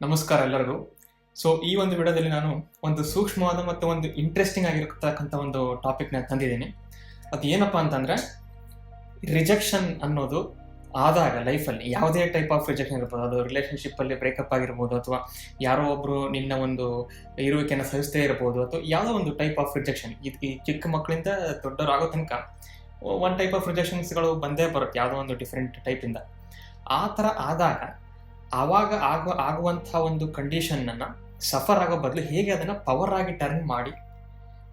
ನಮಸ್ಕಾರ ಎಲ್ಲರಿಗೂ. ಸೊ ಈ ಒಂದು ವಿಡಿಯೋದಲ್ಲಿ ನಾನು ಒಂದು ಸೂಕ್ಷ್ಮವಾದ ಮತ್ತು ಒಂದು ಇಂಟ್ರೆಸ್ಟಿಂಗ್ ಆಗಿರತಕ್ಕಂಥ ಒಂದು ಟಾಪಿಕ್ನ ತಂದಿದ್ದೀನಿ. ಅದು ಏನಪ್ಪ ಅಂತಂದರೆ, ರಿಜೆಕ್ಷನ್ ಅನ್ನೋದು ಆದಾಗ ಲೈಫಲ್ಲಿ ಯಾವುದೇ ಟೈಪ್ ಆಫ್ ರಿಜೆಕ್ಷನ್ ಇರ್ಬೋದು. ಅದು ರಿಲೇಷನ್ಶಿಪ್ಪಲ್ಲಿ ಬ್ರೇಕಪ್ ಆಗಿರ್ಬೋದು, ಅಥವಾ ಯಾರೋ ಒಬ್ಬರು ನಿನ್ನ ಒಂದು ಇರುವಿಕೆಯನ್ನು ಸಹಿಸದೇ ಇರ್ಬೋದು, ಅಥವಾ ಯಾವುದೋ ಒಂದು ಟೈಪ್ ಆಫ್ ರಿಜೆಕ್ಷನ್. ಇದು ಈ ಚಿಕ್ಕ ಮಕ್ಕಳಿಂದ ದೊಡ್ಡವರಾಗೋ ತನಕ ಒನ್ ಟೈಪ್ ಆಫ್ ರಿಜೆಕ್ಷನ್ಸ್ಗಳು ಬಂದೇ ಬರುತ್ತೆ, ಯಾವುದೋ ಒಂದು ಡಿಫ್ರೆಂಟ್ ಟೈಪಿಂದ. ಆ ಥರ ಆದಾಗ ಆವಾಗ ಆಗುವಂಥ ಒಂದು ಕಂಡೀಷನ್ನನ್ನು ಸಫರ್ ಆಗೋ ಬದಲು ಹೇಗೆ ಅದನ್ನು ಪವರ್ ಆಗಿ ಟರ್ನ್ ಮಾಡಿ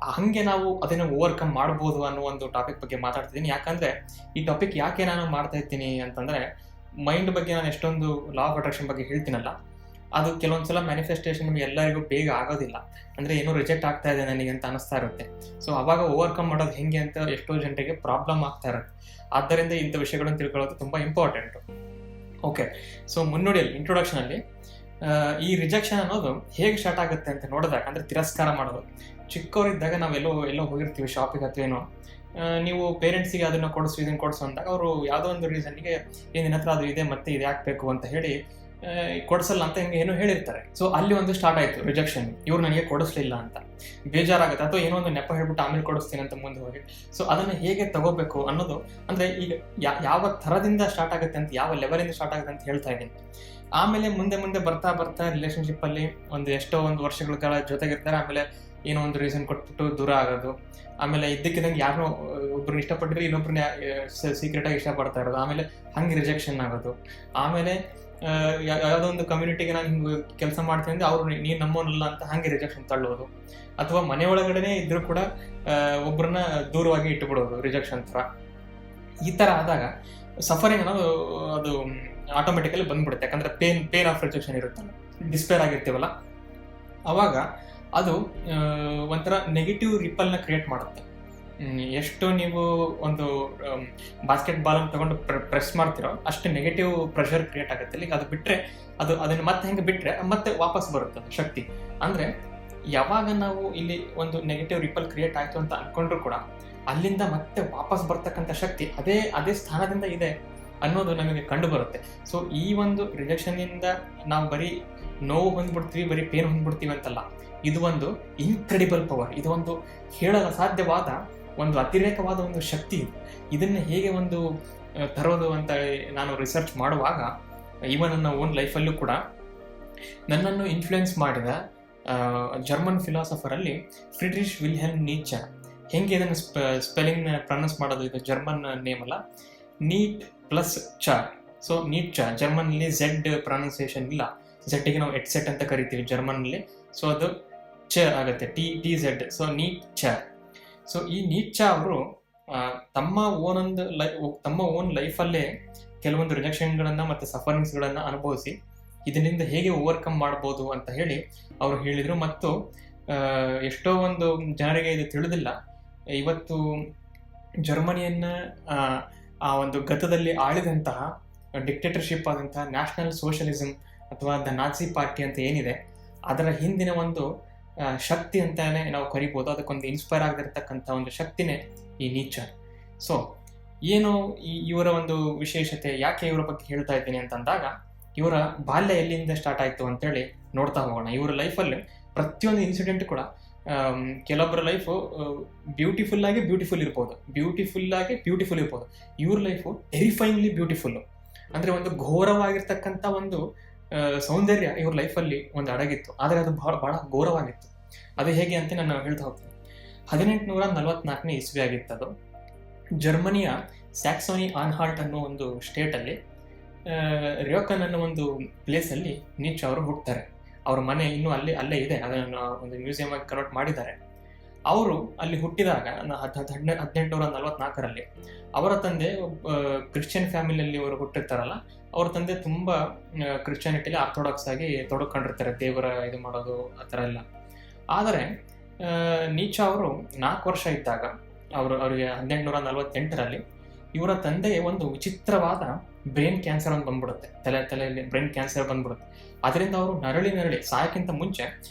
ಹಾಗೆ ನಾವು ಅದನ್ನು ಓವರ್ಕಮ್ ಮಾಡ್ಬೋದು ಅನ್ನೋ ಒಂದು ಟಾಪಿಕ್ ಬಗ್ಗೆ ಮಾತಾಡ್ತಿದ್ದೀನಿ. ಯಾಕಂದರೆ ಈ ಟಾಪಿಕ್ ಯಾಕೆ ನಾನು ಮಾಡ್ತಾ ಇರ್ತೀನಿ ಅಂತಂದರೆ, ಮೈಂಡ್ ಬಗ್ಗೆ ನಾನು ಎಷ್ಟೊಂದು ಲಾ ಆಫ್ ಅಟ್ರಾಕ್ಷನ್ ಬಗ್ಗೆ ಹೇಳ್ತೀನಲ್ಲ, ಅದು ಕೆಲವೊಂದು ಸಲ ಮ್ಯಾನಿಫೆಸ್ಟೇಷನ್ ನಮಗೆ ಎಲ್ಲರಿಗೂ ಬೇಗ ಆಗೋದಿಲ್ಲ. ಅಂದರೆ ಏನೋ ರಿಜೆಕ್ಟ್ ಆಗ್ತಾ ಇದೆ ನನಗೆ ಅಂತ ಅನಿಸ್ತಾ ಇರುತ್ತೆ. ಸೊ ಅವಾಗ ಓವರ್ಕಮ್ ಮಾಡೋದು ಹೆಂಗೆ ಅಂತ ಎಷ್ಟೋ ಜನರಿಗೆ ಪ್ರಾಬ್ಲಮ್ ಆಗ್ತಾ ಇರುತ್ತೆ. ಆದ್ದರಿಂದ ಇಂಥ ವಿಷಯಗಳನ್ನು ತಿಳ್ಕೊಳ್ಳೋದು ತುಂಬ ಇಂಪಾರ್ಟೆಂಟು. ಓಕೆ, ಸೊ ಮುನ್ನುಡಿಯಲ್ಲಿ ಇಂಟ್ರೊಡಕ್ಷನಲ್ಲಿ ಈ ರಿಜೆಕ್ಷನ್ ಅನ್ನೋದು ಹೇಗೆ ಸ್ಟಾರ್ಟ್ ಆಗುತ್ತೆ ಅಂತ ನೋಡಿದಾಗ, ಅಂದರೆ ತಿರಸ್ಕಾರ ಮಾಡೋದು. ಚಿಕ್ಕವರಿದ್ದಾಗ ನಾವು ಎಲ್ಲೋ ಹೋಗಿರ್ತೀವಿ ಶಾಪಿಗೆ ಅಥವಾ ಏನೋ, ನೀವು ಪೇರೆಂಟ್ಸಿಗೆ ಅದನ್ನು ಕೊಡಿಸು ಇದನ್ನು ಕೊಡಿಸು ಅಂದಾಗ ಅವರು ಯಾವುದೋ ಒಂದು ರೀಸನ್ಗೆ ನಿನ್ನ ಹತ್ರ ಅದು ಇದೆ ಮತ್ತೆ ಇದು ಯಾಕಬೇಕು ಅಂತ ಹೇಳಿ ಕೊಡಿಸಲ್ಲ ಅಂತ ಏನೋ ಹೇಳಿರ್ತಾರೆ. ಸೊ ಅಲ್ಲಿ ಒಂದು ಸ್ಟಾರ್ಟ್ ಆಯಿತು ರಿಜೆಕ್ಷನ್. ಇವ್ರು ನನಗೆ ಕೊಡಿಸ್ಲಿಲ್ಲ ಅಂತ ಬೇಜಾರಾಗುತ್ತೆ, ಅಥವಾ ಏನೋ ಒಂದು ನೆಪ ಹೇಳ್ಬಿಟ್ಟು ಆಮೇಲೆ ಕೊಡಿಸ್ತೀನಿ ಅಂತ ಮುಂದೆ ಹೋಗಿ. ಸೊ ಅದನ್ನು ಹೇಗೆ ತಗೋಬೇಕು ಅನ್ನೋದು, ಅಂದರೆ ಈಗ ಯಾವ ಥರದಿಂದ ಸ್ಟಾರ್ಟ್ ಆಗುತ್ತೆ ಅಂತ, ಯಾವ ಲೆವೆಲಿಂದ ಸ್ಟಾರ್ಟ್ ಆಗುತ್ತೆ ಅಂತ ಹೇಳ್ತಾ ಇದ್ದೀನಿ. ಆಮೇಲೆ ಮುಂದೆ ಬರ್ತಾ ರಿಲೇಷನ್ಶಿಪ್ಪಲ್ಲಿ ಎಷ್ಟೋ ಒಂದು ವರ್ಷಗಳ ಕಾಲ ಜೊತೆಗಿರ್ತಾರೆ. ಆಮೇಲೆ ಏನೋ ಒಂದು ರೀಸನ್ ಕೊಟ್ಬಿಟ್ಟು ದೂರ ಆಗೋದು. ಆಮೇಲೆ ಇದ್ದಕ್ಕಿದ್ದಂಗೆ ಯಾರನ್ನೋ ಒಬ್ರನ್ನ ಇಷ್ಟಪಟ್ಟರೆ ಇನ್ನೊಬ್ರನ್ನ ಸೀಕ್ರೆಟಾಗಿ ಇಷ್ಟಪಡ್ತಾ ಇರೋದು. ಆಮೇಲೆ ಹಂಗೆ ರಿಜೆಕ್ಷನ್ ಆಗೋದು. ಆಮೇಲೆ ಯಾವುದೋ ಒಂದು ಕಮ್ಯುನಿಟಿಗೆ ನಾನು ಹಿಂಗೆ ಕೆಲಸ ಮಾಡ್ತೀನಿ ಅಂದರೆ ಅವರು ನೀನು ನಮ್ಮೋನಲ್ಲ ಅಂತ ಹಾಗೆ ರಿಜೆಕ್ಷನ್ ತಳ್ಳೋದು. ಅಥವಾ ಮನೆ ಒಳಗಡೆ ಇದ್ರೂ ಕೂಡ ಒಬ್ಬರನ್ನ ದೂರವಾಗಿ ಇಟ್ಟುಬಿಡೋದು, ರಿಜೆಕ್ಷನ್ ಥರ. ಈ ಥರ ಆದಾಗ ಸಫರಿಂಗ್ ಅನ್ನೋದು ಅದು ಆಟೋಮೆಟಿಕಲಿ ಬಂದ್ಬಿಡುತ್ತೆ. ಯಾಕಂದರೆ ಪೇನ್ ಆಫ್ ರಿಜೆಕ್ಷನ್ ಇರುತ್ತಲ್ಲ, ಡಿಸ್ಪೇರ್ ಆಗಿರ್ತೀವಲ್ಲ, ಅವಾಗ ಅದು ಒಂಥರ ನೆಗೆಟಿವ್ ರಿಪಲ್ನ ಕ್ರಿಯೇಟ್ ಮಾಡುತ್ತೆ. ಎಷ್ಟು ನೀವು ಒಂದು ಬಾಸ್ಕೆಟ್ ಬಾಲನ್ನು ತೊಗೊಂಡು ಪ್ರೆಸ್ ಮಾಡ್ತಿರೋ ಅಷ್ಟು ನೆಗೆಟಿವ್ ಪ್ರೆಷರ್ ಕ್ರಿಯೇಟ್ ಆಗುತ್ತೆ. ಇಲ್ಲಿ ಅದು ಬಿಟ್ಟರೆ ಅದನ್ನು ಮತ್ತೆ ಹೆಂಗೆ ಬಿಟ್ಟರೆ ಮತ್ತೆ ವಾಪಸ್ ಬರುತ್ತೆ ಶಕ್ತಿ. ಅಂದರೆ ಯಾವಾಗ ನಾವು ಇಲ್ಲಿ ಒಂದು ನೆಗೆಟಿವ್ ರಿಪಲ್ ಕ್ರಿಯೇಟ್ ಆಯಿತು ಅಂತ ಅಂದ್ಕೊಂಡ್ರು ಕೂಡ ಅಲ್ಲಿಂದ ಮತ್ತೆ ವಾಪಸ್ ಬರ್ತಕ್ಕಂಥ ಶಕ್ತಿ ಅದೇ ಸ್ಥಾನದಿಂದ ಇದೆ ಅನ್ನೋದು ನಮಗೆ ಕಂಡು ಬರುತ್ತೆ. ಸೊ ಈ ಒಂದು ರಿಜೆಕ್ಷನ್ನಿಂದ ನಾವು ಬರೀ ನೋವು ಹೊಂದ್ಬಿಡ್ತೀವಿ, ಬರೀ ಪೇನ್ ಹೊಂದ್ಬಿಡ್ತೀವಿ ಅಂತಲ್ಲ. ಇದು ಒಂದು ಇನ್ಕ್ರೆಡಿಬಲ್ ಪವರ್, ಇದು ಒಂದು ಹೇಳಲು ಅಸಾಧ್ಯವಾದ ಒಂದು ಅತಿರೇಕವಾದ ಒಂದು ಶಕ್ತಿ. ಇದನ್ನು ಹೇಗೆ ಒಂದು ತರೋದು ಅಂತ ನಾನು ರಿಸರ್ಚ್ ಮಾಡುವಾಗ, ಈವನ್ ನನ್ನ ಓನ್ ಲೈಫಲ್ಲೂ ಕೂಡ ನನ್ನನ್ನು ಇನ್ಫ್ಲುಯೆನ್ಸ್ ಮಾಡಿದ ಜರ್ಮನ್ ಫಿಲಾಸಫರಲ್ಲಿ ಫ್ರಿಡ್ರಿಷ್ ವಿಲ್ಹೆಲ್ಮ್ ನೀಚೆ. ಹೆಂಗೆ ಇದನ್ನು ಸ್ಪೆಲ್ಲಿಂಗ್ನ ಪ್ರೊನೌನ್ಸ್ ಮಾಡೋದು, ಇದು ಜರ್ಮನ್ ನೇಮ್ ಅಲ್ಲ, ನೀಟ್ ಪ್ಲಸ್ ಚ. ಸೊ ನೀಟ್ ಚ ಜರ್ಮನ್ನಲ್ಲಿ ಝೆಡ್ ಪ್ರೊನೌನ್ಸಿಯೇಷನ್ ಇಲ್ಲ, ಝೆಡ್ಗೆ ನಾವು ಎಟ್ಸೆಟ್ ಅಂತ ಕರಿತೀವಿ ಜರ್ಮನ್ನಲ್ಲಿ. ಸೊ ಅದು ಚ ಆಗುತ್ತೆ, ಟಿ ಝೆಡ್. ಸೊ ನೀಟ್ ಚ. ಸೊ ಈ ನೀಚ ಅವರು ತಮ್ಮ ಓನ್ ಲೈಫಲ್ಲೇ ಕೆಲವೊಂದು ರಿಜೆಕ್ಷನ್ಗಳನ್ನು ಮತ್ತು ಸಫರಿಂಗ್ಸ್ಗಳನ್ನು ಅನುಭವಿಸಿ ಇದರಿಂದ ಹೇಗೆ ಓವರ್ಕಮ್ ಮಾಡ್ಬೋದು ಅಂತ ಹೇಳಿ ಅವರು ಹೇಳಿದರು. ಮತ್ತು ಎಷ್ಟೋ ಒಂದು ಜನರಿಗೆ ಇದು ತಿಳಿದಿಲ್ಲ. ಇವತ್ತು ಜರ್ಮನಿಯನ್ನು ಆ ಒಂದು ಗತದಲ್ಲಿ ಆಳಿದಂತಹ ಡಿಕ್ಟೇಟರ್ಶಿಪ್ ಆದಂತಹ ನ್ಯಾಷನಲ್ ಸೋಷಲಿಸಮ್ ಅಥವಾ ದ ನಾಜಿ ಪಾರ್ಟಿ ಅಂತ ಏನಿದೆ, ಅದರ ಹಿಂದಿನ ಒಂದು ಶಕ್ತಿ ಅಂತಾನೆ ನಾವು ಕರಿಬೋದು. ಅದಕ್ಕೊಂದು ಇನ್ಸ್ಪೈರ್ ಆಗಿರ್ತಕ್ಕಂಥ ಒಂದು ಶಕ್ತಿನೇ ಈ ನೀಚೆ. ಸೊ ಏನು ಇವರ ಒಂದು ವಿಶೇಷತೆ, ಯಾಕೆ ಇವರ ಬಗ್ಗೆ ಹೇಳ್ತಾ ಇದ್ದೀನಿ ಅಂತಂದಾಗ, ಇವರ ಬಾಲ್ಯ ಎಲ್ಲಿಂದ ಸ್ಟಾರ್ಟ್ ಆಯಿತು ಅಂತೇಳಿ ನೋಡ್ತಾ ಹೋಗೋಣ. ಇವರ ಲೈಫಲ್ಲಿ ಪ್ರತಿಯೊಂದು ಇನ್ಸಿಡೆಂಟ್ ಕೂಡ, ಕೆಲವೊಬ್ಬರ ಲೈಫು ಬ್ಯೂಟಿಫುಲ್ ಇರ್ಬೋದು, ಇವ್ರ ಲೈಫು ಟೆರಿಫೈಂಗ್ಲಿ ಬ್ಯೂಟಿಫುಲ್ಲು. ಅಂದರೆ ಒಂದು ಘೋರವಾಗಿರ್ತಕ್ಕಂಥ ಒಂದು ಸೌಂದರ್ಯ ಇವ್ರ ಲೈಫಲ್ಲಿ ಒಂದು ಅಡಗಿತ್ತು, ಆದರೆ ಅದು ಬಹಳ ಘೋರವಾಗಿತ್ತು. ಅದು ಹೇಗೆ ಅಂತ ನಾನು ಹೇಳ್ತಾ ಹೋಗ್ತೀನಿ. 1844 ಇಸ್ವಿ ಆಗಿತ್ತು ಅದು. ಜರ್ಮನಿಯ ಸ್ಯಾಕ್ಸೋನಿ ಆನ್ಹಾಲ್ಟ್ ಅನ್ನೋ ಒಂದು ಸ್ಟೇಟಲ್ಲಿ ರ್ಯೋಕನ್ ಅನ್ನೋ ಒಂದು ಪ್ಲೇಸಲ್ಲಿ ನೀಚೆ ಅವರು ಹುಟ್ಟುತ್ತಾರೆ. ಅವ್ರ ಮನೆ ಇನ್ನೂ ಅಲ್ಲೇ ಇದೆ, ಅದನ್ನು ಒಂದು ಮ್ಯೂಸಿಯಂ ಆಗಿ ಕನ್ವರ್ಟ್ ಮಾಡಿದ್ದಾರೆ. ಅವರು ಅಲ್ಲಿ ಹುಟ್ಟಿದಾಗ 1844ರಲ್ಲಿ ಅವರ ತಂದೆ ಕ್ರಿಶ್ಚಿಯನ್ ಫ್ಯಾಮಿಲಿಯಲ್ಲಿ ಅವರು ಹುಟ್ಟಿರ್ತಾರಲ್ಲ, ಅವ್ರ ತಂದೆ ತುಂಬ ಕ್ರಿಶ್ಚಿಯಾನಿಟಿಲಿ ಆರ್ಥೋಡಾಕ್ಸ್ ಆಗಿ ತೊಡಕೊಂಡಿರ್ತಾರೆ, ದೇವರ ಇದು ಮಾಡೋದು ಆ ಥರ ಎಲ್ಲ. ಆದರೆ ನೀಚೆ ಅವರು 4 ವರ್ಷ ಇದ್ದಾಗ, ಅವರಿಗೆ 1848ರಲ್ಲಿ ಇವರ ತಂದೆಗೆ ಒಂದು ವಿಚಿತ್ರವಾದ ಬ್ರೈನ್ ಕ್ಯಾನ್ಸರ್ ಅಂತ ಬಂದ್ಬಿಡುತ್ತೆ. ತಲೆಯಲ್ಲಿ ಬ್ರೈನ್ ಕ್ಯಾನ್ಸರ್ ಬಂದ್ಬಿಡುತ್ತೆ. ಅದರಿಂದ ಅವರು ನರಳಿ ಸಾಯಕ್ಕಿಂತ ಮುಂಚೆ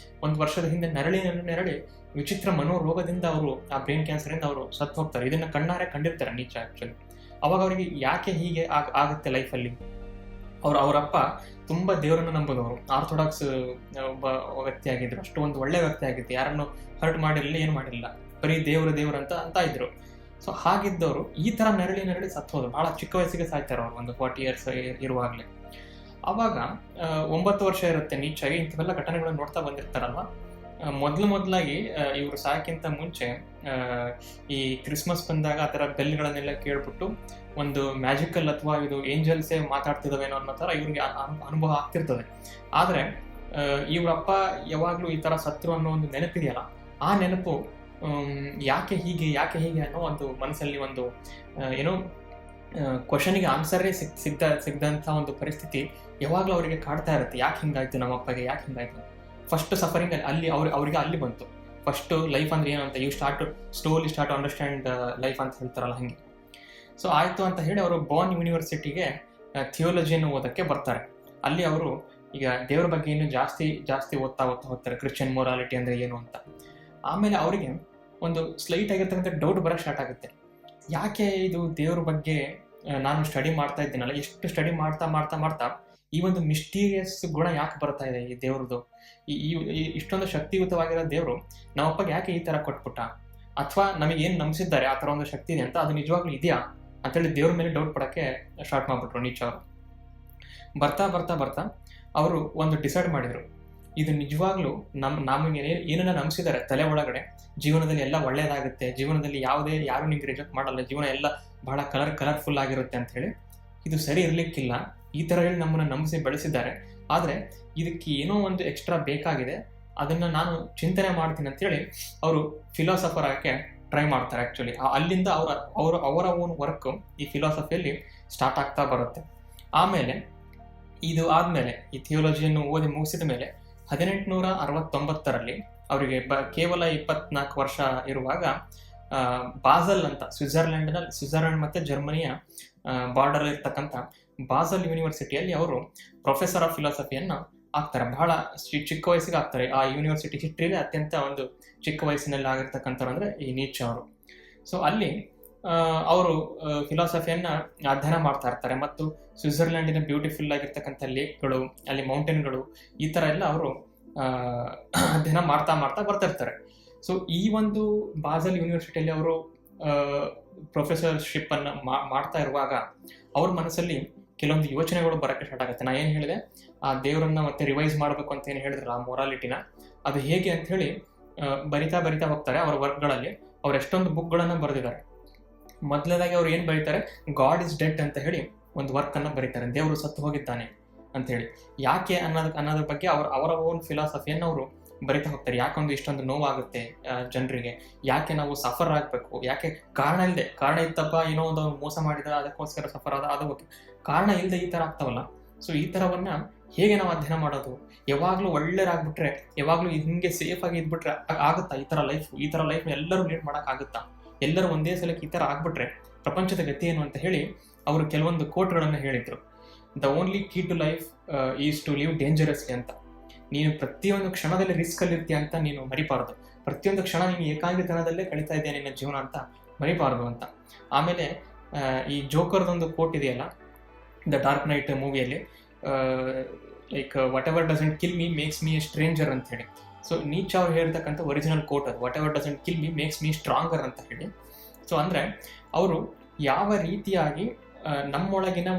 1 ವರ್ಷದ ಹಿಂದೆ ನರಳಿ ವಿಚಿತ್ರ ಮನೋರೋಗದಿಂದ ಅವರು ಆ ಬ್ರೈನ್ ಕ್ಯಾನ್ಸರಿಂದ ಅವರು ಸತ್ತು ಹೋಗ್ತಾರೆ. ಇದನ್ನು ಕಣ್ಣಾರೆ ಕಂಡಿರ್ತಾರೆ ನೀಚೆ ಆ್ಯಕ್ಚುಲಿ. ಅವಾಗ ಅವರಿಗೆ ಯಾಕೆ ಹೀಗೆ ಆಗುತ್ತೆ ಲೈಫಲ್ಲಿ, ಅವರಪ್ಪ ತುಂಬ ದೇವರನ್ನು ನಂಬೋದವರು, ಆರ್ಥೋಡಾಕ್ಸ್ ಒಬ್ಬ ವ್ಯಕ್ತಿ ಆಗಿದ್ರು. ಅಷ್ಟು ಒಂದು ಒಳ್ಳೆ ವ್ಯಕ್ತಿ ಆಗಿತ್ತು, ಯಾರನ್ನು ಹರ್ಟ್ ಮಾಡಿರಲಿಲ್ಲ, ಏನು ಮಾಡಿರಲಿಲ್ಲ, ಬರೀ ದೇವರು ಅಂತ ಇದ್ರು. ಸೊ ಹಾಗಿದ್ದವರು ಈ ಥರ ನೆರಳಿ ಸತ್ತು ಹೋದ್ರು. ಭಾಳ ಚಿಕ್ಕ ವಯಸ್ಸಿಗೆ ಸಾಯ್ತಾರೆ ಅವರು, ಒಂದು 40 years ಇರುವಾಗಲೇ. ಆವಾಗ 9 ವರ್ಷ ಇರುತ್ತೆ ನೀಚಾಗಿ. ಇಂಥವೆಲ್ಲ ಘಟನೆಗಳನ್ನು ನೋಡ್ತಾ ಬಂದಿರ್ತಾರಲ್ವ. ಮೊದಲಾಗಿ ಇವರು ಸಾಯಕ್ಕಿಂತ ಮುಂಚೆ ಈ ಕ್ರಿಸ್ಮಸ್ ಬಂದಾಗ ಆ ಥರ ಬೆಲ್ಗಳನ್ನೆಲ್ಲ ಕೇಳ್ಬಿಟ್ಟು ಒಂದು ಮ್ಯಾಜಿಕಲ್ ಅಥವಾ ಇದು ಏಂಜಲ್ಸೇ ಮಾತಾಡ್ತಿದ್ದಾವೇನೋ ಅನ್ನೋ ಥರ ಇವ್ರಿಗೆ ಅನುಭವ ಆಗ್ತಿರ್ತದೆ. ಆದರೆ ಇವರಪ್ಪ ಯಾವಾಗಲೂ ಈ ಥರ ಸತ್ರು ಅನ್ನೋ ಒಂದು ನೆನಪಿದೆಯಲ್ಲ, ಆ ನೆನಪು ಯಾಕೆ ಹೀಗೆ ಅನ್ನೋ ಒಂದು ಮನಸ್ಸಲ್ಲಿ ಒಂದು ಏನೋ ಕ್ವಶನಿಗೆ ಆನ್ಸರೇ ಸಿಗ್ದಂಥ ಒಂದು ಪರಿಸ್ಥಿತಿ ಯಾವಾಗಲೂ ಅವರಿಗೆ ಕಾಡ್ತಾ ಇರುತ್ತೆ. ಯಾಕೆ ಹಿಂಗಾಯ್ತು ನಮ್ಮಪ್ಪಗೆ, ಯಾಕೆ ಹಿಂಗಾಯ್ತು? ಫಸ್ಟ್ ಸಫರಿಂಗ್ ಅವರಿಗೆ ಅಲ್ಲಿ ಬಂತು. ಫಸ್ಟ್ ಲೈಫ್ ಅಂದ್ರೆ ಏನು ಅಂತ ಸ್ಲೋಲಿ ಸ್ಟಾರ್ಟ್ ಅಂಡರ್ಸ್ಟ್ಯಾಂಡ್ ಲೈಫ್ ಅಂತ ಹೇಳ್ತಾರಲ್ಲ, ಹಂಗೆ. ಸೊ ಆಯಿತು ಅಂತ ಹೇಳಿ ಅವರು ಬಾರ್ನ್ ಯೂನಿವರ್ಸಿಟಿಗೆ ಥಿಯೋಲಜಿಯನ್ನು ಓದಕ್ಕೆ ಬರ್ತಾರೆ. ಅಲ್ಲಿ ಅವರು ಈಗ ದೇವ್ರ ಬಗ್ಗೆ ಇನ್ನೂ ಜಾಸ್ತಿ ಓದ್ತಾ ಹೋಗ್ತಾರೆ, ಕ್ರಿಶ್ಚಿಯನ್ ಮೊರಾಲಿಟಿ ಅಂದರೆ ಏನು ಅಂತ. ಆಮೇಲೆ ಅವರಿಗೆ ಒಂದು ಸ್ಲೈಟ್ ಆಗಿರ್ತಕ್ಕಂಥ ಡೌಟ್ ಬರೋಕ್ಕೆ ಸ್ಟಾರ್ಟ್ ಆಗುತ್ತೆ. ಯಾಕೆ ಇದು ದೇವ್ರ ಬಗ್ಗೆ ನಾನು ಸ್ಟಡಿ ಮಾಡ್ತಾ ಇದ್ದೀನಲ್ಲ, ಎಷ್ಟು ಸ್ಟಡಿ ಮಾಡ್ತಾ ಈ ಒಂದು ಮಿಸ್ಟೀರಿಯಸ್ ಗುಣ ಯಾಕೆ ಬರ್ತಾ ಇದೆ ಈ ದೇವ್ರದ್ದು? ಇಷ್ಟೊಂದು ಶಕ್ತಿಯುತವಾಗಿರೋ ದೇವರು ನಮ್ಮಪ್ಪಗೆ ಯಾಕೆ ಈ ಥರ ಕೊಟ್ಬಿಟ್ಟ? ಅಥವಾ ನಮಗೇನು ನಂಬಿಸಿದ್ದಾರೆ ಆ ಥರ ಒಂದು ಶಕ್ತಿ ಇದೆ ಅಂತ, ಅದು ನಿಜವಾಗ್ಲೂ ಇದೆಯಾ ಅಂತೇಳಿ ದೇವ್ರ ಮೇಲೆ ಡೌಟ್ ಪಡೋಕ್ಕೆ ಸ್ಟಾರ್ಟ್ ಮಾಡಿಬಿಟ್ರು ನೀಚ್ ಅವರು. ಬರ್ತಾ ಅವರು ಒಂದು ಡಿಸೈಡ್ ಮಾಡಿದರು, ಇದು ನಿಜವಾಗ್ಲೂ ನಮಗೆ ಏನನ್ನ ನಂಬಿಸಿದ್ದಾರೆ ತಲೆ ಒಳಗಡೆ, ಜೀವನದಲ್ಲಿ ಎಲ್ಲ ಒಳ್ಳೇದಾಗುತ್ತೆ, ಜೀವನದಲ್ಲಿ ಯಾರು ನಿಮ್ಗೆ ರಿಜೆಕ್ಟ್ ಮಾಡಲ್ಲ, ಜೀವನ ಎಲ್ಲ ಬಹಳ ಕಲರ್ಫುಲ್ ಆಗಿರುತ್ತೆ ಅಂತ ಹೇಳಿ, ಇದು ಸರಿ ಇರಲಿಕ್ಕಿಲ್ಲ, ಈ ಥರ ಹೇಳಿ ನಮ್ಮನ್ನು ನಂಬಿಸಿ ಬೆಳೆಸಿದ್ದಾರೆ, ಆದರೆ ಇದಕ್ಕೆ ಏನೋ ಒಂದು ಎಕ್ಸ್ಟ್ರಾ ಬೇಕಾಗಿದೆ, ಅದನ್ನು ನಾನು ಚಿಂತನೆ ಮಾಡ್ತೀನಿ ಅಂತೇಳಿ ಅವರು ಫಿಲಾಸಫರ್ ಆಗಕ್ಕೆ ಟ್ರೈ ಮಾಡ್ತಾರೆ. ಆ್ಯಕ್ಚುಲಿ ಅಲ್ಲಿಂದ ಅವರ ಓನ್ ವರ್ಕ್ ಈ ಫಿಲಾಸಫಿಯಲ್ಲಿ ಸ್ಟಾರ್ಟ್ ಆಗ್ತಾ ಬರುತ್ತೆ. ಆಮೇಲೆ ಇದು ಆದಮೇಲೆ ಈ ಥಿಯೋಲಜಿಯನ್ನು ಓದಿ ಮುಗಿಸಿದ ಮೇಲೆ 1869ರಲ್ಲಿ ಅವರಿಗೆ ಕೇವಲ 24 ವರ್ಷ ಇರುವಾಗ ಬಾಸಲ್ ಅಂತ ಸ್ವಿಟ್ಜರ್ಲೆಂಡ್ ಮತ್ತು ಜರ್ಮನಿಯ ಬಾರ್ಡರ್ ಇರ್ತಕ್ಕಂಥ ಬಾಸಲ್ ಯೂನಿವರ್ಸಿಟಿಯಲ್ಲಿ ಅವರು ಪ್ರೊಫೆಸರ್ ಆಫ್ ಫಿಲಾಸಫಿಯನ್ನು ಆಗ್ತಾರೆ. ಬಹಳ ಚಿಕ್ಕ ವಯಸ್ಸಿಗೆ ಆಗ್ತಾರೆ. ಆ ಯೂನಿವರ್ಸಿಟಿ ಹಿಸ್ಟ್ರಿಯಲ್ಲಿ ಅತ್ಯಂತ ಒಂದು ಚಿಕ್ಕ ವಯಸ್ಸಿನಲ್ಲಿ ಆಗಿರ್ತಕ್ಕಂಥವ್ರು ಅಂದರೆ ಈ ನೀಚ್ ಅವರು. ಸೊ ಅಲ್ಲಿ ಅವರು ಫಿಲಾಸಫಿಯನ್ನು ಅಧ್ಯಯನ ಮಾಡ್ತಾ ಇರ್ತಾರೆ. ಮತ್ತು ಸ್ವಿಟ್ಜರ್ಲ್ಯಾಂಡಿನ ಬ್ಯೂಟಿಫುಲ್ ಆಗಿರ್ತಕ್ಕಂಥ ಲೇಕ್ಗಳು, ಅಲ್ಲಿ ಮೌಂಟೇನ್ಗಳು, ಈ ಥರ ಎಲ್ಲ ಅವರು ಅಧ್ಯಯನ ಮಾಡ್ತಾ ಬರ್ತಿರ್ತಾರೆ. ಸೊ ಈ ಒಂದು ಬಾಸಲ್ ಯೂನಿವರ್ಸಿಟಿಯಲ್ಲಿ ಅವರು ಪ್ರೊಫೆಸರ್ಶಿಪ್ಪನ್ನು ಮಾಡ್ತಾ ಇರುವಾಗ ಅವ್ರ ಮನಸ್ಸಲ್ಲಿ ಕೆಲವೊಂದು ಯೋಚನೆಗಳು ಬರೋಕ್ಕೆ ಸ್ಟಾರ್ಟ್ ಆಗುತ್ತೆ. ನಾನು ಏನು ಹೇಳಿದೆ, ಆ ದೇವರನ್ನ ಮತ್ತೆ ರಿವೈಸ್ ಮಾಡಬೇಕು ಅಂತ ಏನು ಹೇಳಿದ್ರಲ್ಲ, ಆ ಮೊರಾಲಿಟಿನ, ಅದು ಹೇಗೆ ಅಂತ ಹೇಳಿ ಬರಿತಾ ಹೋಗ್ತಾರೆ. ಅವರ ವರ್ಕ್ಗಳಲ್ಲಿ ಅವ್ರು ಎಷ್ಟೊಂದು ಬುಕ್ಗಳನ್ನು ಬರೆದಿದ್ದಾರೆ. ಮೊದಲನೇದಾಗಿ ಅವ್ರು ಏನು ಬರೀತಾರೆ, ಗಾಡ್ ಇಸ್ ಡೆಡ್ ಅಂತ ಹೇಳಿ ಒಂದು ವರ್ಕನ್ನು ಬರೀತಾರೆ, ದೇವರು ಸತ್ತು ಹೋಗಿದ್ದಾನೆ ಅಂತ ಹೇಳಿ. ಯಾಕೆ ಅನ್ನೋದ್ರ ಬಗ್ಗೆ ಅವರ ಓನ್ ಫಿಲಾಸಫಿಯನ್ನು ಅವರು ಬರಿತಾ ಹೋಗ್ತಾರೆ. ಯಾಕೊಂದು ಇಷ್ಟೊಂದು ನೋವಾಗುತ್ತೆ ಜನರಿಗೆ, ಯಾಕೆ ನಾವು ಸಫರ್ ಆಗಬೇಕು, ಯಾಕೆ ಕಾರಣ ಇತ್ತಪ್ಪ, ಏನೋ ಒಂದು ಮೋಸ ಮಾಡಿದ ಅದಕ್ಕೋಸ್ಕರ ಸಫರ್ ಆದ, ಅದು ಓಕೆ, ಕಾರಣ ಇಲ್ಲದೆ ಈ ಥರ ಆಗ್ತಾವಲ್ಲ. ಸೊ ಈ ಥರವನ್ನು ಹೇಗೆ ನಾವು ಅಧ್ಯಯನ ಮಾಡೋದು? ಯಾವಾಗಲೂ ಒಳ್ಳೆಯದಾಗ್ಬಿಟ್ರೆ, ಯಾವಾಗಲೂ ಹಿಂಗೆ ಸೇಫ್ ಆಗಿ ಇದ್ಬಿಟ್ರೆ ಆಗುತ್ತಾ ಈ ಥರ ಲೈಫ್ ಎಲ್ಲರೂ ಲೀಡ್ ಮಾಡೋಕ್ಕಾಗುತ್ತಾ? ಎಲ್ಲರೂ ಒಂದೇ ಸಲಕ್ಕೆ ಈ ಥರ ಆಗ್ಬಿಟ್ರೆ ಪ್ರಪಂಚದ ಗತಿ ಏನು ಅಂತ ಹೇಳಿ ಅವರು ಕೆಲವೊಂದು ಕೋಟ್ಗಳನ್ನು ಹೇಳಿದರು. The only key to life is to live dangerously ಅಂತ. ನೀನು ಪ್ರತಿಯೊಂದು ಕ್ಷಣದಲ್ಲಿ ರಿಸ್ಕಲ್ಲಿ ಇರ್ತೀಯ ಅಂತ ನೀನು ಮರಿಬಾರ್ದು. ಪ್ರತಿಯೊಂದು ಕ್ಷಣ ನೀನು ಏಕಾಂಗಿತನದಲ್ಲೇ ಕಳೀತಾ ಇದೆಯಾ ನಿನ್ನ ಜೀವನ ಅಂತ ಮರಿಬಾರ್ದು ಅಂತ. ಆಮೇಲೆ ಈ ಜೋಕರ್ದೊಂದು ಕೋಟ್ ಇದೆಯಲ್ಲ, ದ ಡಾರ್ಕ್ ನೈಟ್ ಮೂವಿಯಲ್ಲಿ, like whatever doesn't kill me makes me a stranger ಅಂತ ಹೇಳಿ. ಸೊ ನೀಚ್ ಅವ್ರು ಹೇಳ್ತಕ್ಕಂಥ ಒರಿಜಿನಲ್ ಕೋಟ್ ಅದು, whatever doesn't kill me makes me stronger ಅಂತ ಹೇಳಿ. ಸೊ ಅಂದರೆ ಅವರು ಯಾವ ರೀತಿಯಾಗಿ ನಮ್ಮೊಳಗಿನ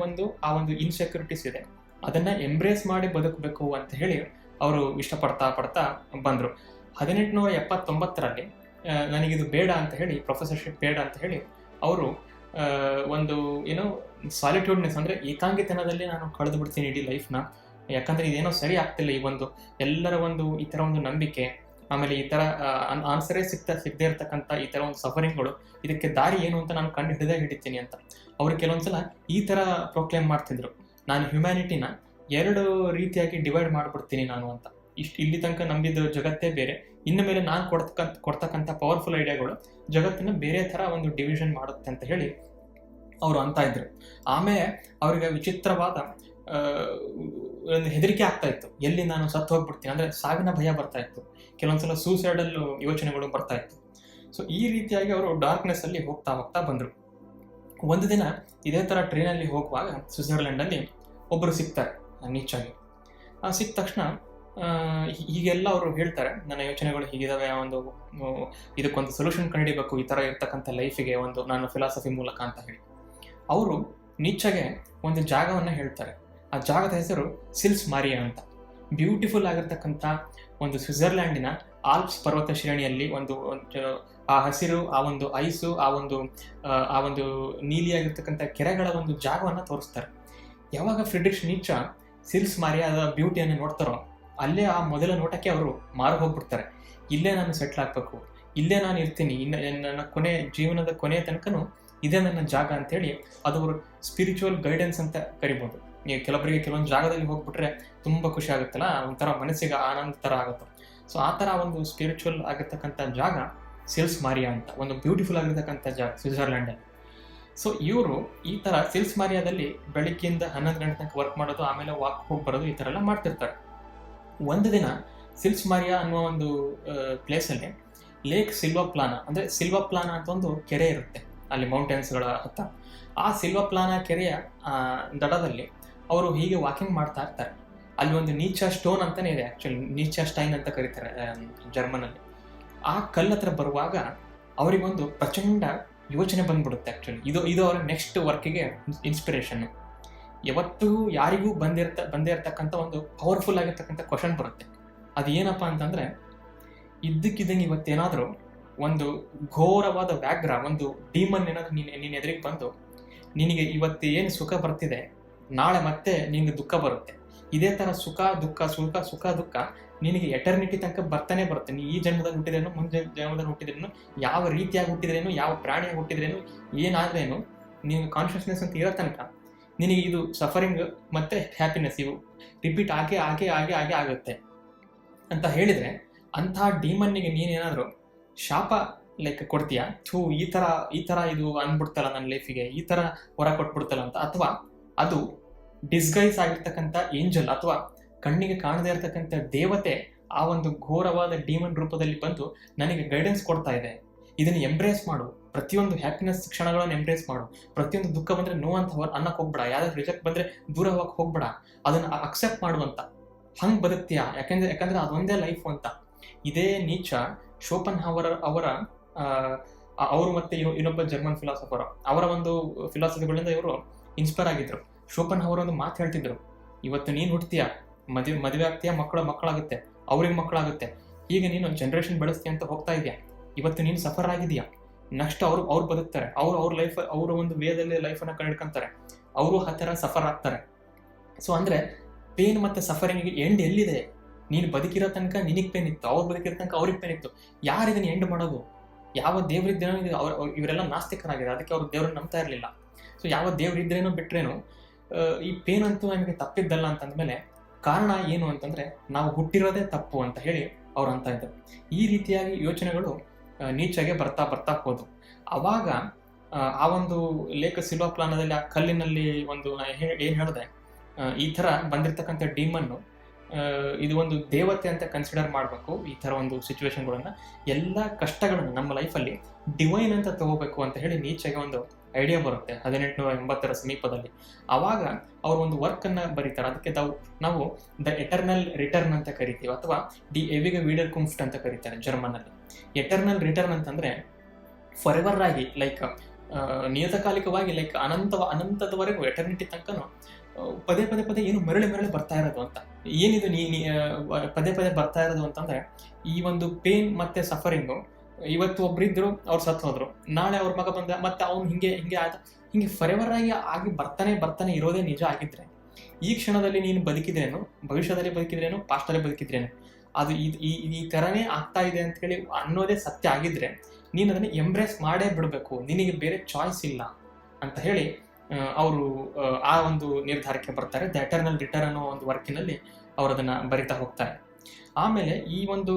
ಆ ಒಂದು ಇನ್ಸೆಕ್ಯೂರಿಟೀಸ್ ಇದೆ ಅದನ್ನು ಎಂಬ್ರೇಸ್ ಮಾಡಿ ಬದುಕಬೇಕು ಅಂತ ಹೇಳಿ ಅವರು ಇಷ್ಟಪಡ್ತಾ ಬಂದರು. 1879ರಲ್ಲಿ ನನಗಿದು ಬೇಡ ಅಂತ ಹೇಳಿ, ಪ್ರೊಫೆಸರ್ಶಿಪ್ ಬೇಡ ಅಂತ ಹೇಳಿ ಅವರು ಒಂದು ಏನೋ ಸಾಲಿಟ್ಯೂಡ್ನೆಸ್ ಅಂದರೆ ಏಕಾಂಗಿತನದಲ್ಲಿ ನಾನು ಕಳೆದು ಬಿಡ್ತೀನಿ ಇಡೀ ಲೈಫ್ನ, ಯಾಕಂದರೆ ಇದೇನೋ ಸರಿ ಆಗ್ತಿಲ್ಲ, ಈ ಒಂದು ಎಲ್ಲರ ಒಂದು ಈ ಥರ ಒಂದು ನಂಬಿಕೆ, ಆಮೇಲೆ ಈ ಥರ ಆನ್ಸರೇ ಸಿಗದೇ ಇರ್ತಕ್ಕಂಥ ಈ ಥರ ಒಂದು ಸಫರಿಂಗ್ಗಳು, ಇದಕ್ಕೆ ದಾರಿ ಏನು ಅಂತ ನಾನು ಕಂಡು ಹಿಡಿತೀನಿ ಅಂತ ಅವರು ಕೆಲವೊಂದ್ಸಲ ಈ ಥರ ಪ್ರೊಕ್ಲೇಮ್ ಮಾಡ್ತಿದ್ರು. ನಾನು ಹ್ಯುಮ್ಯಾನಿಟಿನ 2 ರೀತಿಯಾಗಿ ಡಿವೈಡ್ ಮಾಡಿಬಿಡ್ತೀನಿ ನಾನು ಅಂತ. ಇಲ್ಲಿ ತನಕ ನಂಬಿದ ಜಗತ್ತೇ ಬೇರೆ, ಇನ್ನು ಮೇಲೆ ನಾನು ಕೊಡ್ತಕ್ಕಂಥ ಪವರ್ಫುಲ್ ಐಡಿಯಾಗಳು ಜಗತ್ತನ್ನು ಬೇರೆ ಥರ ಒಂದು ಡಿವಿಷನ್ ಮಾಡುತ್ತೆ ಅಂತ ಹೇಳಿ ಅವರು ಅಂತ ಇದ್ರು. ಆಮೇಲೆ ಅವರಿಗೆ ವಿಚಿತ್ರವಾದ ಒಂದು ಹೆದರಿಕೆ ಆಗ್ತಾ ಇತ್ತು, ಎಲ್ಲಿ ನಾನು ಸತ್ತು ಹೋಗ್ಬಿಡ್ತೀನಿ ಅಂದರೆ ಸಾವಿನ ಭಯ ಬರ್ತಾ ಇತ್ತು, ಕೆಲವೊಂದ್ಸಲ ಸೂಸೈಡಲ್ ಯೋಚನೆಗಳು ಬರ್ತಾ ಇತ್ತು. ಸೊ ಈ ರೀತಿಯಾಗಿ ಅವರು ಡಾರ್ಕ್ನೆಸ್ಸಲ್ಲಿ ಹೋಗ್ತಾ ಬಂದರು. ಒಂದು ದಿನ ಇದೇ ಥರ ಟ್ರೈನಲ್ಲಿ ಹೋಗುವಾಗ ಸ್ವಿಟ್ಜರ್ಲೆಂಡಲ್ಲಿ ಒಬ್ಬರು ಸಿಗ್ತಾರೆ ನೀಚಾಗಿ. ಸಿಕ್ಕ ತಕ್ಷಣ ಹೀಗೆಲ್ಲ ಅವರು ಹೇಳ್ತಾರೆ, ನನ್ನ ಯೋಚನೆಗಳು ಹೀಗಿದಾವೆ, ಇದಕ್ಕೊಂದು ಸೊಲ್ಯೂಷನ್ ಕಂಡುಹಿಡಿಬೇಕು ಈ ಥರ ಇರ್ತಕ್ಕಂಥ ಲೈಫಿಗೆ ನಾನು ಫಿಲಾಸಫಿ ಮೂಲಕ ಅಂತ ಹೇಳಿ. ಅವರು ನೀಚಾಗೆ ಒಂದು ಜಾಗವನ್ನು ಹೇಳ್ತಾರೆ. ಆ ಜಾಗದ ಹೆಸರು ಸಿಲ್ಸ್ ಮಾರಿಯಾ ಅಂತ. ಬ್ಯೂಟಿಫುಲ್ ಆಗಿರ್ತಕ್ಕಂಥ ಒಂದು ಸ್ವಿಟ್ಜರ್ಲ್ಯಾಂಡಿನ ಆಲ್ಪ್ಸ್ ಪರ್ವತ ಶ್ರೇಣಿಯಲ್ಲಿ ಆ ಹಸಿರು, ಆ ಒಂದು ಐಸು, ಆ ಒಂದು ನೀಲಿಯಾಗಿರ್ತಕ್ಕಂಥ ಕೆರೆಗಳ ಒಂದು ಜಾಗವನ್ನು ತೋರಿಸ್ತಾರೆ. ಯಾವಾಗ ಫ್ರೆಡ್ರಿಕ್ ನೀಚೆ ಸಿಲ್ಸ್ ಮಾರಿಯಾದ ಬ್ಯೂಟಿಯನ್ನು ನೋಡ್ತಾರೋ ಅಲ್ಲೇ ಆ ಮೊದಲ ನೋಟಕ್ಕೆ ಅವರು ಮಾರು ಹೋಗ್ಬಿಡ್ತಾರೆ. ಇಲ್ಲೇ ನಾನು ಸೆಟ್ಲ್ ಆಗಬೇಕು, ಇಲ್ಲೇ ನಾನು ಇರ್ತೀನಿ, ನನ್ನ ಜೀವನದ ಕೊನೆಯ ತನಕನೂ ಇದೇ ನನ್ನ ಜಾಗ ಅಂತೇಳಿ ಅದು ಅವರು ಸ್ಪಿರಿಚುವಲ್ ಗೈಡೆನ್ಸ್ ಅಂತ ಕರಿಬೋದು. ಕೆಲವೊಬ್ಬರಿಗೆ ಕೆಲವೊಂದು ಜಾಗದಲ್ಲಿ ಹೋಗ್ಬಿಟ್ರೆ ತುಂಬ ಖುಷಿ ಆಗುತ್ತಲ್ಲ, ಒಂಥರ ಮನಸ್ಸಿಗೆ ಆನಂದ ಥರ ಆಗುತ್ತೆ. ಸೊ ಆ ಥರ ಒಂದು ಸ್ಪಿರಿಚುವಲ್ ಆಗಿರ್ತಕ್ಕಂಥ ಜಾಗ ಸಿಲ್ಸ್ ಮಾರಿಯಾ ಅಂತ, ಒಂದು ಬ್ಯೂಟಿಫುಲ್ ಆಗಿರ್ತಕ್ಕಂಥ ಜಾಗ ಸ್ವಿಟ್ಜರ್ಲ್ಯಾಂಡಲ್ಲಿ. ಸೊ ಇವರು ಈ ಥರ ಸಿಲ್ಸ್ ಮಾರಿಯಾದಲ್ಲಿ ಬೆಳಿಗ್ಗೆಯಿಂದ 11 ಗಂಟೆ ತನಕ ವರ್ಕ್ ಮಾಡೋದು, ಆಮೇಲೆ ವಾಕ್ ಹೋಗಿ ಬರೋದು, ಈ ಥರ ಎಲ್ಲ ಮಾಡ್ತಿರ್ತಾರೆ. ಒಂದು ದಿನ ಸಿಲ್ಸ್ ಮಾರಿಯಾ ಅನ್ನುವ ಒಂದು ಪ್ಲೇಸಲ್ಲಿ ಲೇಕ್ ಸಿಲ್ವಾಪ್ಲಾನಾ ಅಂತ ಒಂದು ಕೆರೆ ಇರುತ್ತೆ ಅಲ್ಲಿ ಮೌಂಟೇನ್ಸ್ಗಳ ಹತ್ತ. ಆ ಸಿಲ್ವಾಪ್ಲಾನಾ ಕೆರೆಯ ದಡದಲ್ಲಿ ಅವರು ಹೀಗೆ ವಾಕಿಂಗ್ ಮಾಡ್ತಾ ಇರ್ತಾರೆ. ಅಲ್ಲಿ ಒಂದು ನೀಚಾ ಸ್ಟೋನ್ ಅಂತಾನೆ ಇದೆ, ಆ್ಯಕ್ಚುಲಿ ನೀಚಾ ಸ್ಟೈನ್ ಅಂತ ಕರೀತಾರೆ ಜರ್ಮನಲ್ಲಿ. ಆ ಕಲ್ಲು ಹತ್ರ ಬರುವಾಗ ಅವರಿಗೊಂದು ಪ್ರಚಂಡ ಯೋಚನೆ ಬಂದ್ಬಿಡುತ್ತೆ. ಆ್ಯಕ್ಚುಲಿ ಇದು ಅವರ ನೆಕ್ಸ್ಟ್ ವರ್ಕಿಗೆ ಇನ್ಸ್ಪಿರೇಷನ್ನು. ಯಾವತ್ತೂ ಯಾರಿಗೂ ಬಂದೇ ಇರ್ತಕ್ಕಂಥ ಒಂದು ಪವರ್ಫುಲ್ ಆಗಿರ್ತಕ್ಕಂಥ ಕ್ವಶನ್ ಬರುತ್ತೆ. ಅದು ಏನಪ್ಪ ಅಂತಂದರೆ, ಇದ್ದಕ್ಕಿದ್ದಂಗೆ ಇವತ್ತೇನಾದರೂ ಒಂದು ಘೋರವಾದ ವ್ಯಾಘ್ರ, ಒಂದು ಡೀಮನ್ ಏನಾದರೂ ನೀನು ಎದುರಿಗೆ ಬಂದು ನಿನಗೆ ಇವತ್ತು ಏನು ಸುಖ ಬರ್ತಿದೆ, ನಾಳೆ ಮತ್ತೆ ನಿನಗೆ ದುಃಖ ಬರುತ್ತೆ. ಇದೇ ಥರ ಸುಖ ದುಃಖ ನಿನಗೆ ಎಟರ್ನಿಟಿ ತನಕ ಬರ್ತಾನೆ ಬರುತ್ತೆ. ನೀ ಈ ಜನ್ಮದಲ್ಲಿ ಹುಟ್ಟಿದ್ರೇನು, ಮುಂದೆ ಜನ್ಮದಲ್ಲಿ ಹುಟ್ಟಿದ್ರೇನು, ಯಾವ ರೀತಿಯಾಗಿ ಹುಟ್ಟಿದ್ರೇನು, ಯಾವ ಪ್ರಾಣಿಯಾಗಿ ಹುಟ್ಟಿದ್ರೇನು, ಏನಾದ್ರೇನು, ನೀನು ಕಾನ್ಷಿಯಸ್ನೆಸ್ ಅಂತ ಇರೋ ತನಕ ನಿನಗೆ ಇದು ಸಫರಿಂಗ್ ಮತ್ತು ಹ್ಯಾಪಿನೆಸ್ ಇವು ರಿಪೀಟ್ ಆಗೇ ಆಗುತ್ತೆ ಅಂತ ಹೇಳಿದರೆ, ಅಂಥ ಡೀಮನ್ನಿಗೆ ನೀನೇನಾದರೂ ಶಾಪ ಕೊಡ್ತೀಯಾ, ಈ ಥರ ಇದು ಅಂದ್ಬಿಡ್ತಲ್ಲ ನನ್ನ ಲೈಫಿಗೆ, ಈ ಥರ ಹೊರ ಕೊಟ್ಬಿಡ್ತಲ್ಲ ಅಂತ, ಅಥವಾ ಅದು ಡಿಸ್ಗೈಸ್ ಆಗಿರ್ತಕ್ಕಂಥ ಏಂಜಲ್ ಅಥವಾ ಕಣ್ಣಿಗೆ ಕಾಣದೇ ಇರತಕ್ಕಂಥ ದೇವತೆ ಆ ಒಂದು ಘೋರವಾದ ಡೀಮನ್ ರೂಪದಲ್ಲಿ ಬಂದು ನನಗೆ ಗೈಡೆನ್ಸ್ ಕೊಡ್ತಾ ಇದೆ, ಇದನ್ನು ಎಂಬ್ರೇಸ್ ಮಾಡು, ಪ್ರತಿಯೊಂದು ಹ್ಯಾಪಿನೆಸ್ ಕ್ಷಣಗಳನ್ನು ಎಂಬ್ರೇಸ್ ಮಾಡು, ಪ್ರತಿಯೊಂದು ದುಃಖ ಬಂದರೆ ನೋ ಅಂತ ಅನ್ನಕ್ಕೆ ಹೋಗ್ಬೇಡ, ಯಾವ್ದಾದ್ರು ರಿಜೆಕ್ಟ್ ಬಂದರೆ ದೂರ ಹೋಗಕ್ಕೆ ಹೋಗ್ಬೇಡ, ಅದನ್ನು ಅಕ್ಸೆಪ್ಟ್ ಮಾಡುವಂತ, ಹಂಗೆ ಬದುಕ್ತೀಯಾ, ಯಾಕಂದ್ರೆ ಅದೊಂದೇ ಲೈಫು ಅಂತ. ಇದೇ ನೀಚೆ ಶೋಪನ್ಹೌವರ್ ಅವರು ಮತ್ತೆ ಇನ್ನೊಬ್ಬ ಜರ್ಮನ್ ಫಿಲಾಸಫರ್ ಅವರ ಒಂದು ಫಿಲಾಸಫಿಗಳಿಂದ ಇವರು ಇನ್ಸ್ಪೈರ್ ಆಗಿದ್ರು. ಶೋಪನ್ಹೌವರ್ ಒಂದು ಮಾತು ಹೇಳ್ತಿದ್ರು, ಇವತ್ತು ನೀನು ಹುಡ್ತೀಯಾ, ಮದುವೆ ಆಗ್ತೀಯಾ, ಮಕ್ಕಳಾಗುತ್ತೆ, ಅವ್ರಿಗೆ ಮಕ್ಕಳಾಗುತ್ತೆ, ಹೀಗೆ ನೀನು ಜನರೇಷನ್ ಬೆಳೆಸ್ತೀಯ ಅಂತ ಹೋಗ್ತಾ ಇದೆಯಾ, ಇವತ್ತು ನೀನು ಸಫರ್ ಆಗಿದೆಯಾ, ನೆಕ್ಸ್ಟ್ ಅವ್ರು ಬದುಕ್ತಾರೆ, ಅವ್ರ ಲೈಫ್, ಅವರ ಒಂದು ವೇದಲ್ಲಿ ಲೈಫನ್ನು ಕಂಡುಹಿಡ್ಕೊಂತಾರೆ, ಅವರು ಆ ಥರ ಸಫರ್ ಆಗ್ತಾರೆ. ಸೊ ಅಂದರೆ ಪೇನ್ ಮತ್ತು ಸಫರಿಂಗಿಗೆ ಎಂಡ್ ಎಲ್ಲಿದೆ? ನೀನು ಬದುಕಿರೋ ತನಕ ನಿನಗೆ ಪೇನ್ ಇತ್ತು, ಅವ್ರು ಬದುಕಿರೋ ತನಕ ಅವ್ರಿಗೆ ಪೇನ್ ಇತ್ತು, ಯಾರು ಇದನ್ನು ಎಂಡ್ ಮಾಡೋದು? ಯಾವ ದೇವರಿದ್ದೇನೋ ಇವರೆಲ್ಲ ನಾಸ್ತಿಕರಾಗಿದೆ, ಅದಕ್ಕೆ ಅವರು ದೇವ್ರನ್ನ ನಂಬ್ತಾ ಇರಲಿಲ್ಲ. ಸೊ ಯಾವ ದೇವರಿದ್ರೇನೋ ಬಿಟ್ರೇನೋ ಈ ಪೇನ್ ಅಂತೂ ನಮಗೆ ತಪ್ಪಿದ್ದಲ್ಲ ಅಂತಂದ್ಮೇಲೆ ಕಾರಣ ಏನು ಅಂತಂದರೆ ನಾವು ಹುಟ್ಟಿರೋದೇ ತಪ್ಪು ಅಂತ ಹೇಳಿ ಅವ್ರು ಅಂತ ಇದ್ದರು. ಈ ರೀತಿಯಾಗಿ ಯೋಚನೆಗಳು ನೀಚೆಗೆ ಬರ್ತಾ ಹೋದು. ಆವಾಗ ಆ ಒಂದು ಲೇಕ್ ಸಿಲ್ವಾಪ್ಲಾನದಲ್ಲಿ ಆ ಕಲ್ಲಿನಲ್ಲಿ ಏನು ಹೇಳಿದೆ, ಈ ಥರ ಬಂದಿರತಕ್ಕಂಥ ಡೀಮನ್ನು ಇದು ಒಂದು ದೇವತೆ ಅಂತ ಕನ್ಸಿಡರ್ ಮಾಡಬೇಕು. ಈ ಥರ ಒಂದು ಸಿಚುವೇಶನ್ಗಳನ್ನು, ಎಲ್ಲ ಕಷ್ಟಗಳನ್ನು ನಮ್ಮ ಲೈಫಲ್ಲಿ ಡಿವೈನ್ ಅಂತ ತಗೋಬೇಕು ಅಂತ ಹೇಳಿ ನೀಚೆಗೆ ಒಂದು ಐಡಿಯಾ ಬರುತ್ತೆ 1880 ಸಮೀಪದಲ್ಲಿ. ಆವಾಗ ಅವರು ಒಂದು ವರ್ಕನ್ನು ಬರೀತಾರೆ. ಅದಕ್ಕೆ ನಾವು ದ ಎಟರ್ನಲ್ ರಿಟರ್ನ್ ಅಂತ ಕರಿತೀವಿ, ಅಥವಾ ದಿ ಎವಿಗೆ ವೀಡರ್ ಕುಂಫ್ಟ್ ಅಂತ ಕರೀತಾರೆ ಜರ್ಮನಲ್ಲಿ. ಎಟರ್ನಲ್ ರಿಟರ್ನ್ ಅಂತಂದರೆ ಫಾರೆವರ್ ಆಗಿ, ನಿಯತಕಾಲಿಕವಾಗಿ, ಅನಂತದವರೆಗೂ ಎಟರ್ನಿಟಿ ತನಕನೂ ಪದೇ ಏನು ಮರಳಿ ಬರ್ತಾ ಇರೋದು ಅಂತ. ಏನಿದು ಪದೇ ಬರ್ತಾ ಇರೋದು ಅಂತಂದರೆ, ಈ ಒಂದು ಪೇನ್ ಮತ್ತು ಸಫರಿಂಗು, ಇವತ್ತು ಒಬ್ಬರಿದ್ದರು, ಅವ್ರು ಸತ್ತು ಹೋದ್ರು, ನಾಳೆ ಅವ್ರ ಮಗ ಬಂದ, ಮತ್ತೆ ಅವ್ನು ಹಿಂಗೆ ಫಾರೆವರ್ ಆಗಿ ಬರ್ತಾನೆ ಇರೋದೇ ನಿಜ ಆಗಿದ್ರೆ, ಈ ಕ್ಷಣದಲ್ಲಿ ನೀನು ಬದುಕಿದ್ರೇನು, ಭವಿಷ್ಯದಲ್ಲಿ ಬದುಕಿದ್ರೇನು, ಪಾಸ್ಟಲ್ಲಿ ಬದುಕಿದ್ರೇನು, ಅದು ಈ ಥರನೇ ಆಗ್ತಾ ಇದೆ ಅಂತ ಹೇಳಿ ಅನ್ನೋದೇ ಸತ್ಯ ಆಗಿದ್ರೆ ನೀನು ಅದನ್ನು ಎಂಬ್ರೇಸ್ ಮಾಡೇ ಬಿಡಬೇಕು, ನಿನಗೆ ಬೇರೆ ಚಾಯ್ಸ್ ಇಲ್ಲ ಅಂತ ಹೇಳಿ ಅವರು ಆ ಒಂದು ನಿರ್ಧಾರಕ್ಕೆ ಬರ್ತಾರೆ. ದ ಎಟರ್ನಲ್ ರಿಟರ್ನ್ ಅನ್ನೋ ಒಂದು ವರ್ಕಿನಲ್ಲಿ ಅವರು ಅದನ್ನು ಬರಿತಾ ಹೋಗ್ತಾರೆ. ಆಮೇಲೆ ಈ ಒಂದು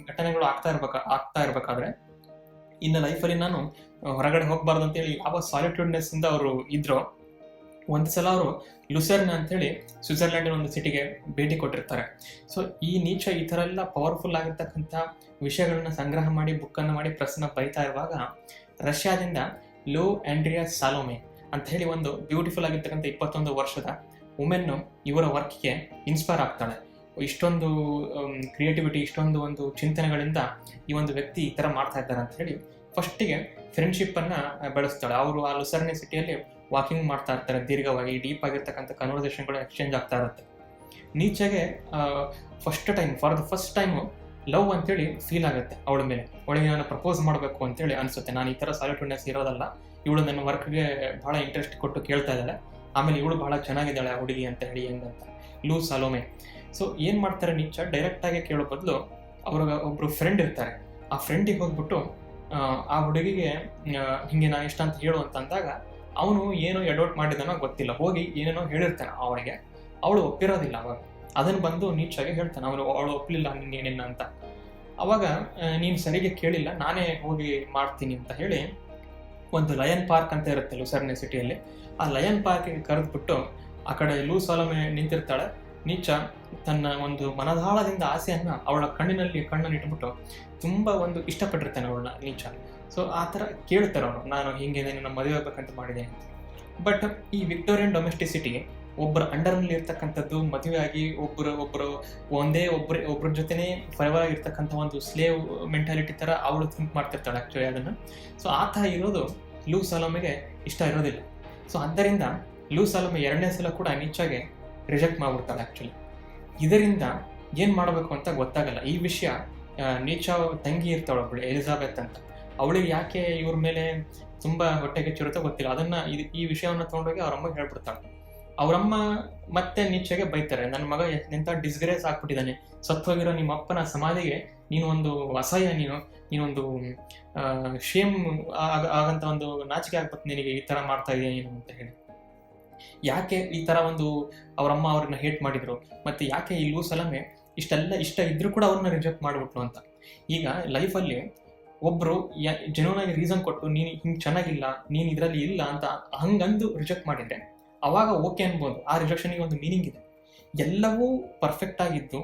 ಘಟನೆಗಳು ಆಗ್ತಾ ಇರಬೇಕಾದ್ರೆ, ಇನ್ನು ಲೈಫಲ್ಲಿ ನಾನು ಹೊರಗಡೆ ಹೋಗಬಾರ್ದು ಅಂತೇಳಿ ಯಾವ ಸಾಲಿಟ್ಯೂಡ್ನೆಸ್ ಇಂದ ಅವರು ಇದ್ರೋ, ಒಂದು ಸಲ ಅವರು ಲುಸರ್ನ್ ಅಂತೇಳಿ ಸ್ವಿಟ್ಜರ್ಲ್ಯಾಂಡಿನ ಒಂದು ಸಿಟಿಗೆ ಭೇಟಿ ಕೊಟ್ಟಿರ್ತಾರೆ. ಸೊ ಈ ನೀಚೆ ಈ ಥರ ಎಲ್ಲ ಪವರ್ಫುಲ್ ಆಗಿರ್ತಕ್ಕಂಥ ವಿಷಯಗಳನ್ನ ಸಂಗ್ರಹ ಮಾಡಿ, ಬುಕ್ಕನ್ನು ಮಾಡಿ, ಪ್ರೆಸ್ನ ಬರಿತಾ ಇರುವಾಗ ರಷ್ಯಾದಿಂದ ಲೋ ಆಂಡ್ರಿಯಾ ಸಾಲೋಮೆ ಅಂತ ಹೇಳಿ ಒಂದು ಬ್ಯೂಟಿಫುಲ್ ಆಗಿರ್ತಕ್ಕಂಥ 21 ವರ್ಷದ ವುಮೆನ್ನು ಇವರ ವರ್ಕ್ಗೆ ಇನ್ಸ್ಪೈರ್ ಆಗ್ತಾಳೆ. ಇಷ್ಟೊಂದು ಕ್ರಿಯೇಟಿವಿಟಿ, ಇಷ್ಟೊಂದು ಒಂದು ಚಿಂತನೆಗಳಿಂದ ಈ ಒಂದು ವ್ಯಕ್ತಿ ಈ ಥರ ಮಾಡ್ತಾ ಇದ್ದಾರೆ ಅಂತ ಹೇಳಿ ಫಸ್ಟಿಗೆ ಫ್ರೆಂಡ್ಶಿಪ್ಪನ್ನು ಬೆಳೆಸ್ತಾಳೆ. ಅವರು ಆ ಲುಸರ್ನೆ ಸಿಟಿಯಲ್ಲಿ ವಾಕಿಂಗ್ ಮಾಡ್ತಾ ಇರ್ತಾರೆ, ದೀರ್ಘವಾಗಿ ಡೀಪ್ ಆಗಿರ್ತಕ್ಕಂಥ ಕನ್ವರ್ಸೇಷನ್ಗಳು ಎಕ್ಸ್ಚೇಂಜ್ ಆಗ್ತಾ ಇರುತ್ತೆ. ನೀಚೆಗೆ for the first time love ಅಂತೇಳಿ ಫೀಲ್ ಆಗುತ್ತೆ ಅವಳ ಮೇಲೆ. ಅವಳಿಗೆ ನಾನು ಪ್ರಪೋಸ್ ಮಾಡಬೇಕು ಅಂತೇಳಿ ಅನಿಸುತ್ತೆ. ನಾನು ಈ ಥರ ಸಾಲಿಟ್ಯೂಡ್ನೆಸ್ ಇರೋದಲ್ಲ, ಇವಳು ನನ್ನ ವರ್ಕ್ಗೆ ಭಾಳ ಇಂಟ್ರೆಸ್ಟ್ ಕೊಟ್ಟು ಕೇಳ್ತಾ ಇದ್ದಾಳೆ, ಆಮೇಲೆ ಇವಳು ಭಾಳ ಚೆನ್ನಾಗಿದ್ದಾಳೆ ಆ ಹುಡುಗಿ ಅಂತ ಹೇಳಿ ಹೆಂಗಂತ ಲೂ ಸಾಲೋಮೆ. ಸೊ ಏನು ಮಾಡ್ತಾರೆ, ನೀಚ ಡೈರೆಕ್ಟಾಗಿ ಕೇಳೋ ಬದಲು ಅವ್ರಿಗೆ ಒಬ್ಬರು ಫ್ರೆಂಡ್ ಇರ್ತಾರೆ, ಆ ಫ್ರೆಂಡಿಗೆ ಹೋಗ್ಬಿಟ್ಟು ಆ ಹುಡುಗಿಗೆ ಹಿಂಗೆ ನಾನು ಇಷ್ಟ ಅಂತ ಹೇಳು ಅಂತ ಅಂದಾಗ ಅವನು ಏನೋ ಎಡವಟ್ ಮಾಡಿದಾನೋ ಗೊತ್ತಿಲ್ಲ, ಹೋಗಿ ಏನೇನೋ ಹೇಳಿರ್ತಾನೆ ಅವಳಿಗೆ. ಅವಳು ಒಪ್ಪಿರೋದಿಲ್ಲ. ಅವಾಗ ಅದನ್ನು ಬಂದು ನೀಚಾಗಿ ಹೇಳ್ತಾನೆ, ಅವಳು ಒಪ್ಪಲಿಲ್ಲ ನೀನೇನ ಅಂತ. ಅವಾಗ ನೀನು ಸರಿಗೆ ಕೇಳಿಲ್ಲ, ನಾನೇ ಹೋಗಿ ಮಾಡ್ತೀನಿ ಅಂತ ಹೇಳಿ ಒಂದು ಲಯನ್ ಪಾರ್ಕ್ ಅಂತ ಇರುತ್ತೆ ಲುಸರ್ನೆ ಸಿಟಿಯಲ್ಲಿ. ಆ ಲಯನ್ ಪಾರ್ಕಿಗೆ ಕರೆದ್ಬಿಟ್ಟು ಆ ಕಡೆ ಲೂ ಸಾಲೋಮೆ ನಿಂತಿರ್ತಾಳೆ. ನೀಚ ತನ್ನ ಒಂದು ಮನದಾಳದಿಂದ ಆಸೆಯನ್ನು ಅವಳ ಕಣ್ಣನ್ನು ಇಟ್ಬಿಟ್ಟು ತುಂಬ ಒಂದು ಇಷ್ಟಪಟ್ಟಿರ್ತಾನೆ ಅವಳನ್ನ ನೀಚ. ಸೊ ಆ ಥರ ಕೇಳ್ತಾರೆ ಅವನು, ನಾನು ಹೀಗೆ ನನ್ನ ಮದುವೆ ಆಗ್ಬೇಕಂತ ಮಾಡಿದೆ ಅಂತ. ಬಟ್ ಈ ವಿಕ್ಟೋರಿಯನ್ ಡೊಮೆಸ್ಟಿಸಿಟಿಗೆ ಒಬ್ಬರ ಅಂಡರ್ನಲ್ಲಿ ಇರ್ತಕ್ಕಂಥದ್ದು, ಮದುವೆ ಆಗಿ ಒಬ್ಬರ ಜೊತೆನೇ ಫೈವರ್ ಆಗಿರ್ತಕ್ಕಂಥ ಒಂದು ಸ್ಲೇವ್ ಮೆಂಟಾಲಿಟಿ ಥರ ಅವಳು ಥಿಂಕ್ ಮಾಡ್ತಿರ್ತಾಳೆ ಆ್ಯಕ್ಚುಲಿ ಅದನ್ನು. ಸೊ ಆ ಥರ ಇರೋದು ಲೂ ಸಾಲೋಮೆಗೆ ಇಷ್ಟ ಇರೋದಿಲ್ಲ. ಸೊ ಆದ್ದರಿಂದ ಲೂ ಸಾಲೋಮೆ 2ನೇ ಸಲ ಕೂಡ ನೀಚಾಗೆ ರಿಜೆಕ್ಟ್ ಮಾಡಿಬಿಡ್ತಾಳೆ ಆ್ಯಕ್ಚುಲಿ. ಇದರಿಂದ ಏನು ಮಾಡಬೇಕು ಅಂತ ಗೊತ್ತಾಗಲ್ಲ. ಈ ವಿಷಯ ನೀಚ ತಂಗಿ ಇರ್ತಾಳೆ ಒಬ್ಬಳು ಎಲಿಜಾಬೆತ್ ಅಂತ, ಅವಳಿಗೆ ಯಾಕೆ ಇವ್ರ ಮೇಲೆ ತುಂಬ ಹೊಟ್ಟೆಗೆ ಚಿರುತ್ತೋ ಗೊತ್ತಿಲ್ಲ. ಅದನ್ನು ಈ ವಿಷಯವನ್ನು ತೊಗೊಂಡೋಗಿ ಅವ್ರಮ್ಮಗೆ ಹೇಳ್ಬಿಡ್ತಾಳೆ. ಅವರಮ್ಮ ಮತ್ತೆ ನೀಚೆಗೆ ಬೈತಾರೆ, ನನ್ನ ಮಗ ಎಂಥ ಡಿಸ್ಗ್ರೇಸ್ ಆಗ್ಬಿಟ್ಟಿದ್ದಾನೆ, ಸತ್ತೋಗಿರೋ ನಿಮ್ಮ ಅಪ್ಪನ ಸಮಾಧಿಗೆ ನೀನು ಒಂದು ಅಸಹ್ಯ, ನೀನೊಂದು ಶೇಮ್ ಆಗಂತ ಒಂದು ನಾಚಿಕೆ ಆಗ್ಬೇಕು ನಿನಗೆ, ಈ ಥರ ಮಾಡ್ತಾ ಇದೆಯಾ ನೀನು ಅಂತ ಹೇಳಿ. ಯಾಕೆ ಈ ಥರ ಒಂದು ಅವರಮ್ಮ ಅವ್ರನ್ನ ಹೇಟ್ ಮಾಡಿದ್ರು, ಮತ್ತು ಯಾಕೆ ಈ ಲೂ ಸಾಲೋಮೆ ಇಷ್ಟ ಇದ್ರೂ ಕೂಡ ಅವ್ರನ್ನ ರಿಜೆಕ್ಟ್ ಮಾಡಿಬಿಟ್ಲು ಅಂತ. ಈಗ ಲೈಫಲ್ಲಿ ಒಬ್ಬರು ಜೆನ್ಯೂನ್ ಆಗಿ ರೀಸನ್ ಕೊಟ್ಟು ನೀನು ಹಿಂಗೆ ಚೆನ್ನಾಗಿಲ್ಲ, ನೀನು ಇದರಲ್ಲಿ ಇಲ್ಲ ಅಂತ ಹಂಗಂದು ರಿಜೆಕ್ಟ್ ಮಾಡಿದರೆ ಅವಾಗ ಓಕೆ ಅನ್ಬೋದು. ಆ ರಿಜೆಕ್ಷನಿಗೆ ಒಂದು ಮೀನಿಂಗ್ ಇದೆ. ಎಲ್ಲವೂ ಪರ್ಫೆಕ್ಟ್ ಆಗಿದ್ದು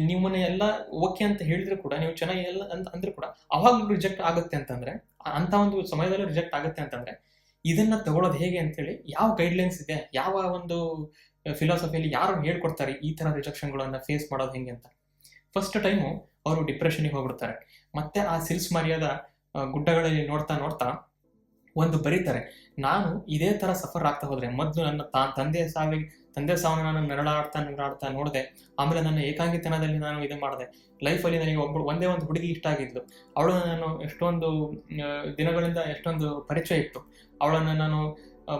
ನಿಮ್ಮನ್ನ ಎಲ್ಲ ಓಕೆ ಅಂತ ಹೇಳಿದ್ರು ಕೂಡ, ನೀವು ಚೆನ್ನಾಗಿ ಎಲ್ಲ ಅಂತ ಅಂದ್ರೂ ಕೂಡ ಅವಾಗ ರಿಜೆಕ್ಟ್ ಆಗುತ್ತೆ ಅಂತಂದರೆ, ಅಂಥ ಒಂದು ಸಮಯದಲ್ಲಿ ರಿಜೆಕ್ಟ್ ಆಗುತ್ತೆ ಅಂತಂದರೆ ಇದನ್ನು ತಗೊಳ್ಳೋದು ಹೇಗೆ ಅಂತೇಳಿ ಯಾವ ಗೈಡ್ಲೈನ್ಸ್ ಇದೆ, ಯಾವ ಒಂದು ಫಿಲಾಸಫಿಯಲ್ಲಿ ಯಾರು ಹೇಳ್ಕೊಡ್ತಾರೆ ಈ ಥರ ರಿಜೆಕ್ಷನ್ಗಳನ್ನು ಫೇಸ್ ಮಾಡೋದು ಹೆಂಗೆ ಅಂತ. ಫಸ್ಟ್ ಟೈಮು ಅವರು ಡಿಪ್ರೆಷನ್ಗೆ ಹೋಗ್ಬಿಡ್ತಾರೆ. ಮತ್ತೆ ಆ ಸಿಲ್ಸ್ ಮರಿಯಾದ ಗುಡ್ಡಗಳಲ್ಲಿ ನೋಡ್ತಾ ಒಂದು ಬರೀತಾರೆ, ನಾನು ಇದೇ ಥರ ಸಫರ್ ಆಗ್ತಾ ಹೋದರೆ, ಮೊದಲು ನನ್ನ ತಂದೆ ಸಾವನ್ನ ನಾನು ನರಳಾಡ್ತಾ ನೋಡಿದೆ, ಆಮೇಲೆ ನನ್ನ ಏಕಾಂಗಿತನದಲ್ಲಿ ನಾನು ಇದು ಮಾಡಿದೆ. ಲೈಫಲ್ಲಿ ನನಗೆ ಒಂದೇ ಒಂದು ಹುಡುಗಿ ಇಷ್ಟ ಆಗಿದ್ಲು, ಅವಳನ್ನು ನಾನು ಎಷ್ಟೊಂದು ದಿನಗಳಿಂದ ಎಷ್ಟೊಂದು ಪರಿಚಯ ಇತ್ತು, ಅವಳನ್ನು ನಾನು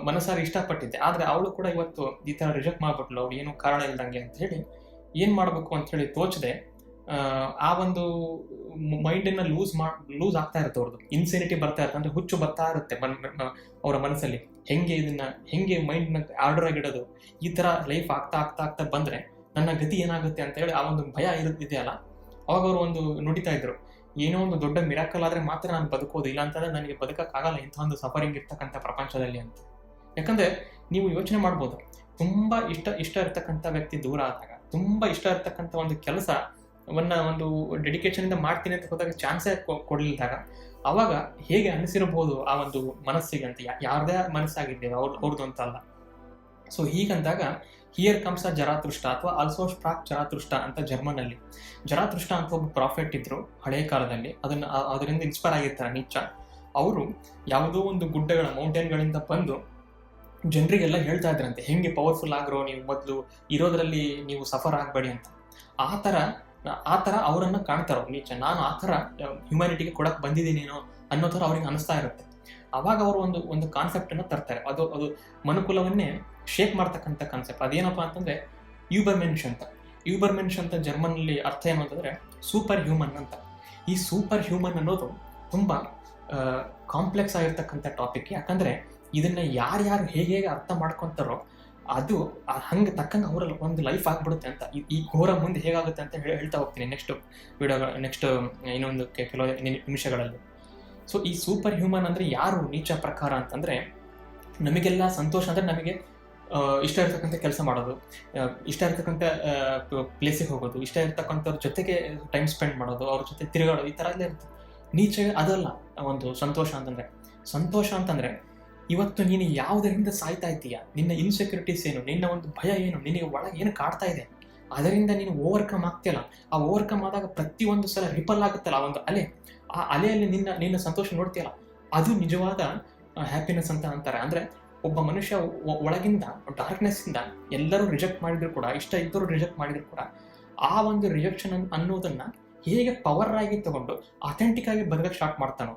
ಮನಸಾರಿ ಇಷ್ಟಪಟ್ಟಿದ್ದೆ. ಆದರೆ ಅವಳು ಕೂಡ ಇವತ್ತು ಈ ಥರ ರಿಜೆಕ್ಟ್ ಮಾಡಿಬಿಟ್ಲು, ಅವ್ಳು ಏನೂ ಕಾರಣ ಇಲ್ದಂಗೆ ಅಂತ ಹೇಳಿ ಏನು ಮಾಡಬೇಕು ಅಂಥೇಳಿ ತೋಚದೆ ಆ ಒಂದು ಮೈಂಡನ್ನು ಲೂಸ್ ಆಗ್ತಾ ಇರುತ್ತೆ. ಅವ್ರದ್ದು ಇನ್ಸೆನಿಟಿ ಬರ್ತಾ ಇರುತ್ತೆ, ಅಂದರೆ ಹುಚ್ಚು ಬರ್ತಾ ಇರುತ್ತೆ ಅವರ ಮನಸ್ಸಲ್ಲಿ. ಹೆಂಗೆ ಮೈಂಡ್ನ ಆರ್ಡರ್ ಆಗಿಡೋದು, ಈ ಥರ ಲೈಫ್ ಆಗ್ತಾ ಬಂದರೆ ನನ್ನ ಗತಿ ಏನಾಗುತ್ತೆ ಅಂತ ಹೇಳಿ ಆ ಒಂದು ಭಯ ಇದೆಯಲ್ಲ. ಅವಾಗ ಅವರು ಒಂದು ನುಡಿತಾ ಇದ್ರು, ಏನೋ ಒಂದು ದೊಡ್ಡ ಮಿರಾಕಲ್ ಆದರೆ ಮಾತ್ರ ನಾನು ಬದುಕೋದು, ಇಲ್ಲ ಅಂತಂದರೆ ನನಗೆ ಬದುಕೋಕ್ಕಾಗಲ್ಲ ಇಂಥ ಒಂದು ಸಫರಿಂಗ್ ಇರ್ತಕ್ಕಂಥ ಪ್ರಪಂಚದಲ್ಲಿ ಅಂತ. ಯಾಕಂದರೆ ನೀವು ಯೋಚನೆ ಮಾಡ್ಬೋದು, ತುಂಬ ಇಷ್ಟ ಇರ್ತಕ್ಕಂಥ ವ್ಯಕ್ತಿ ದೂರ ಆದಾಗ, ತುಂಬ ಇಷ್ಟ ಇರ್ತಕ್ಕಂಥ ಒಂದು ಒಂದು ಡೆಡಿಕೇಶನಿಂದ ಮಾಡ್ತೀನಿ ಅಂತ ಹೋದಾಗ ಚಾನ್ಸೇ ಕೊಡಲಿಲ್ದಾಗ ಅವಾಗ ಹೇಗೆ ಅನಿಸಿರ್ಬೋದು ಆ ಒಂದು ಮನಸ್ಸಿಗೆ ಅಂತ. ಯಾರದೇ ಮನಸ್ಸಾಗಿದ್ದೇವೆ ಅವ್ರದ್ದು ಅಂತ ಅಲ್ಲ. ಸೊ ಹೀಗಂದಾಗ ಹಿಯರ್ ಕಮ್ಸ್ ಅ ಜರಾತೃಷ್ಟ ಅಥವಾ ಆಲ್ಸೋ ಸ್ಪ್ರಾಕ್ ಜರಾತೃಷ್ಟ ಅಂತ ಜರ್ಮನಲ್ಲಿ. ಜರಾತೃಷ್ಟ ಅಂತ ಒಬ್ಬ ಪ್ರಾಫಿಟ್ ಇದ್ರು ಹಳೆಯ ಕಾಲದಲ್ಲಿ, ಅದರಿಂದ ಇನ್ಸ್ಪೈರ್ ಆಗಿರ್ತಾರೆ ನೀಚ. ಅವರು ಯಾವುದೋ ಒಂದು ಮೌಂಟೇನ್ಗಳಿಂದ ಬಂದು ಜನರಿಗೆಲ್ಲ ಹೇಳ್ತಾ ಇದ್ರಂತೆ, ಹೆಂಗೆ ಪವರ್ಫುಲ್ ಆಗ್ರೋ ನೀವು, ಮೊದಲು ಇರೋದ್ರಲ್ಲಿ ನೀವು ಸಫರ್ ಆಗಬೇಡಿ ಅಂತ. ಆ ಥರ ಅವರನ್ನು ಕಾಣ್ತಾರೋ ನೀಚ. ನಾನು ಆ ಥರ ಹ್ಯುಮ್ಯಾನಿಟಿಗೆ ಕೊಡಕ್ಕೆ ಬಂದಿದ್ದೀನೇನೋ ಅನ್ನೋ ಥರ ಅವ್ರಿಗೆ ಅನಿಸ್ತಾ ಇರುತ್ತೆ. ಅವಾಗ ಅವರು ಒಂದು ಕಾನ್ಸೆಪ್ಟನ್ನು ತರ್ತಾರೆ. ಅದು ಮನುಕುಲವನ್ನೇ ಶೇಕ್ ಮಾಡ್ತಕ್ಕಂಥ ಕಾನ್ಸೆಪ್ಟ್. ಅದೇನಪ್ಪ ಅಂತಂದರೆ ಯೂಬರ್ಮೆನ್ಷ್ ಅಂತ ಜರ್ಮನಲ್ಲಿ ಅರ್ಥ ಏನು ಅಂತಂದರೆ ಸೂಪರ್ ಹ್ಯೂಮನ್ ಅಂತ. ಈ ಸೂಪರ್ ಹ್ಯೂಮನ್ ಅನ್ನೋದು ತುಂಬ ಕಾಂಪ್ಲೆಕ್ಸ್ ಆಗಿರ್ತಕ್ಕಂಥ ಟಾಪಿಕ್. ಯಾಕಂದರೆ ಇದನ್ನು ಯಾರ್ಯಾರು ಹೇಗೆ ಅರ್ಥ ಮಾಡ್ಕೊತಾರೋ ಅದು ಹಂಗೆ ತಕ್ಕಂಗೆ ಅವರಲ್ಲಿ ಒಂದು ಲೈಫ್ ಆಗಿಬಿಡುತ್ತೆ ಅಂತ. ಈ ಘೋರ ಮುಂದೆ ಹೇಗಾಗುತ್ತೆ ಅಂತ ಹೇಳ್ತಾ ಹೋಗ್ತೀನಿ ನೆಕ್ಸ್ಟ್ ಇನ್ನೊಂದು ಕೆಲವು ನಿಮಿಷಗಳಲ್ಲಿ. ಸೊ ಈ ಸೂಪರ್ ಹ್ಯೂಮನ್ ಅಂದರೆ ಯಾರು ನೀಚ ಪ್ರಕಾರ ಅಂತಂದರೆ, ನಮಗೆಲ್ಲ ಸಂತೋಷ ಅಂದರೆ ನಮಗೆ ಇಷ್ಟ ಇರ್ತಕ್ಕಂಥ ಕೆಲಸ ಮಾಡೋದು, ಇಷ್ಟ ಇರ್ತಕ್ಕಂಥ ಪ್ಲೇಸಿಗೆ ಹೋಗೋದು, ಇಷ್ಟ ಇರ್ತಕ್ಕಂಥವ್ರ ಜೊತೆಗೆ ಟೈಮ್ ಸ್ಪೆಂಡ್ ಮಾಡೋದು, ಅವ್ರ ಜೊತೆ ತಿರುಗಾಡೋದು, ಈ ಥರ ಎಲ್ಲ ಇರುತ್ತೆ. ನೀಚೆ ಅದಲ್ಲ ಒಂದು ಸಂತೋಷ ಅಂತಂದರೆ ಇವತ್ತು ನೀನು ಯಾವುದರಿಂದ ಸಾಯ್ತಾ ಇದ್ದೀಯ, ನಿನ್ನ ಇನ್ಸೆಕ್ಯೂರಿಟೀಸ್ ಏನು, ನಿನ್ನ ಒಂದು ಭಯ ಏನು, ನಿನಗೆ ಒಳಗೆ ಏನು ಕಾಡ್ತಾ ಇದೆ, ಅದರಿಂದ ನೀನು ಓವರ್ಕಮ್ ಆಗ್ತಿಯಲ್ಲ. ಆ ಓವರ್ಕಮ್ ಆದಾಗ ಪ್ರತಿಯೊಂದು ಸಲ ರಿಪಲ್ ಆಗುತ್ತಲ್ಲ ಆ ಒಂದು ಅಲೆ, ಆ ಅಲೆಯಲ್ಲಿ ನಿನ್ನ ಸಂತೋಷ ನೋಡ್ತೀಯಲ್ಲ, ಅದು ನಿಜವಾದ ಹ್ಯಾಪಿನೆಸ್ ಅಂತ ಅಂತಾರೆ. ಅಂದರೆ ಒಬ್ಬ ಮನುಷ್ಯ ಒಳಗಿಂದ ಡಾರ್ಕ್ನೆಸ್ಸಿಂದ ಎಲ್ಲರೂ ರಿಜೆಕ್ಟ್ ಮಾಡಿದ್ರು ಕೂಡ, ಇಷ್ಟ ಇದ್ದರೂ ರಿಜೆಕ್ಟ್ ಮಾಡಿದ್ರು ಕೂಡ, ಆ ಒಂದು ರಿಜೆಕ್ಷನ್ ಅನ್ನೋದನ್ನು ಹೇಗೆ ಪವರ್ ಆಗಿ ತಗೊಂಡು ಅಥೆಂಟಿಕ್ ಆಗಿ ಬರೋದಕ್ಕೆ ಸ್ಟಾರ್ಟ್ ಮಾಡ್ತಾನೋ.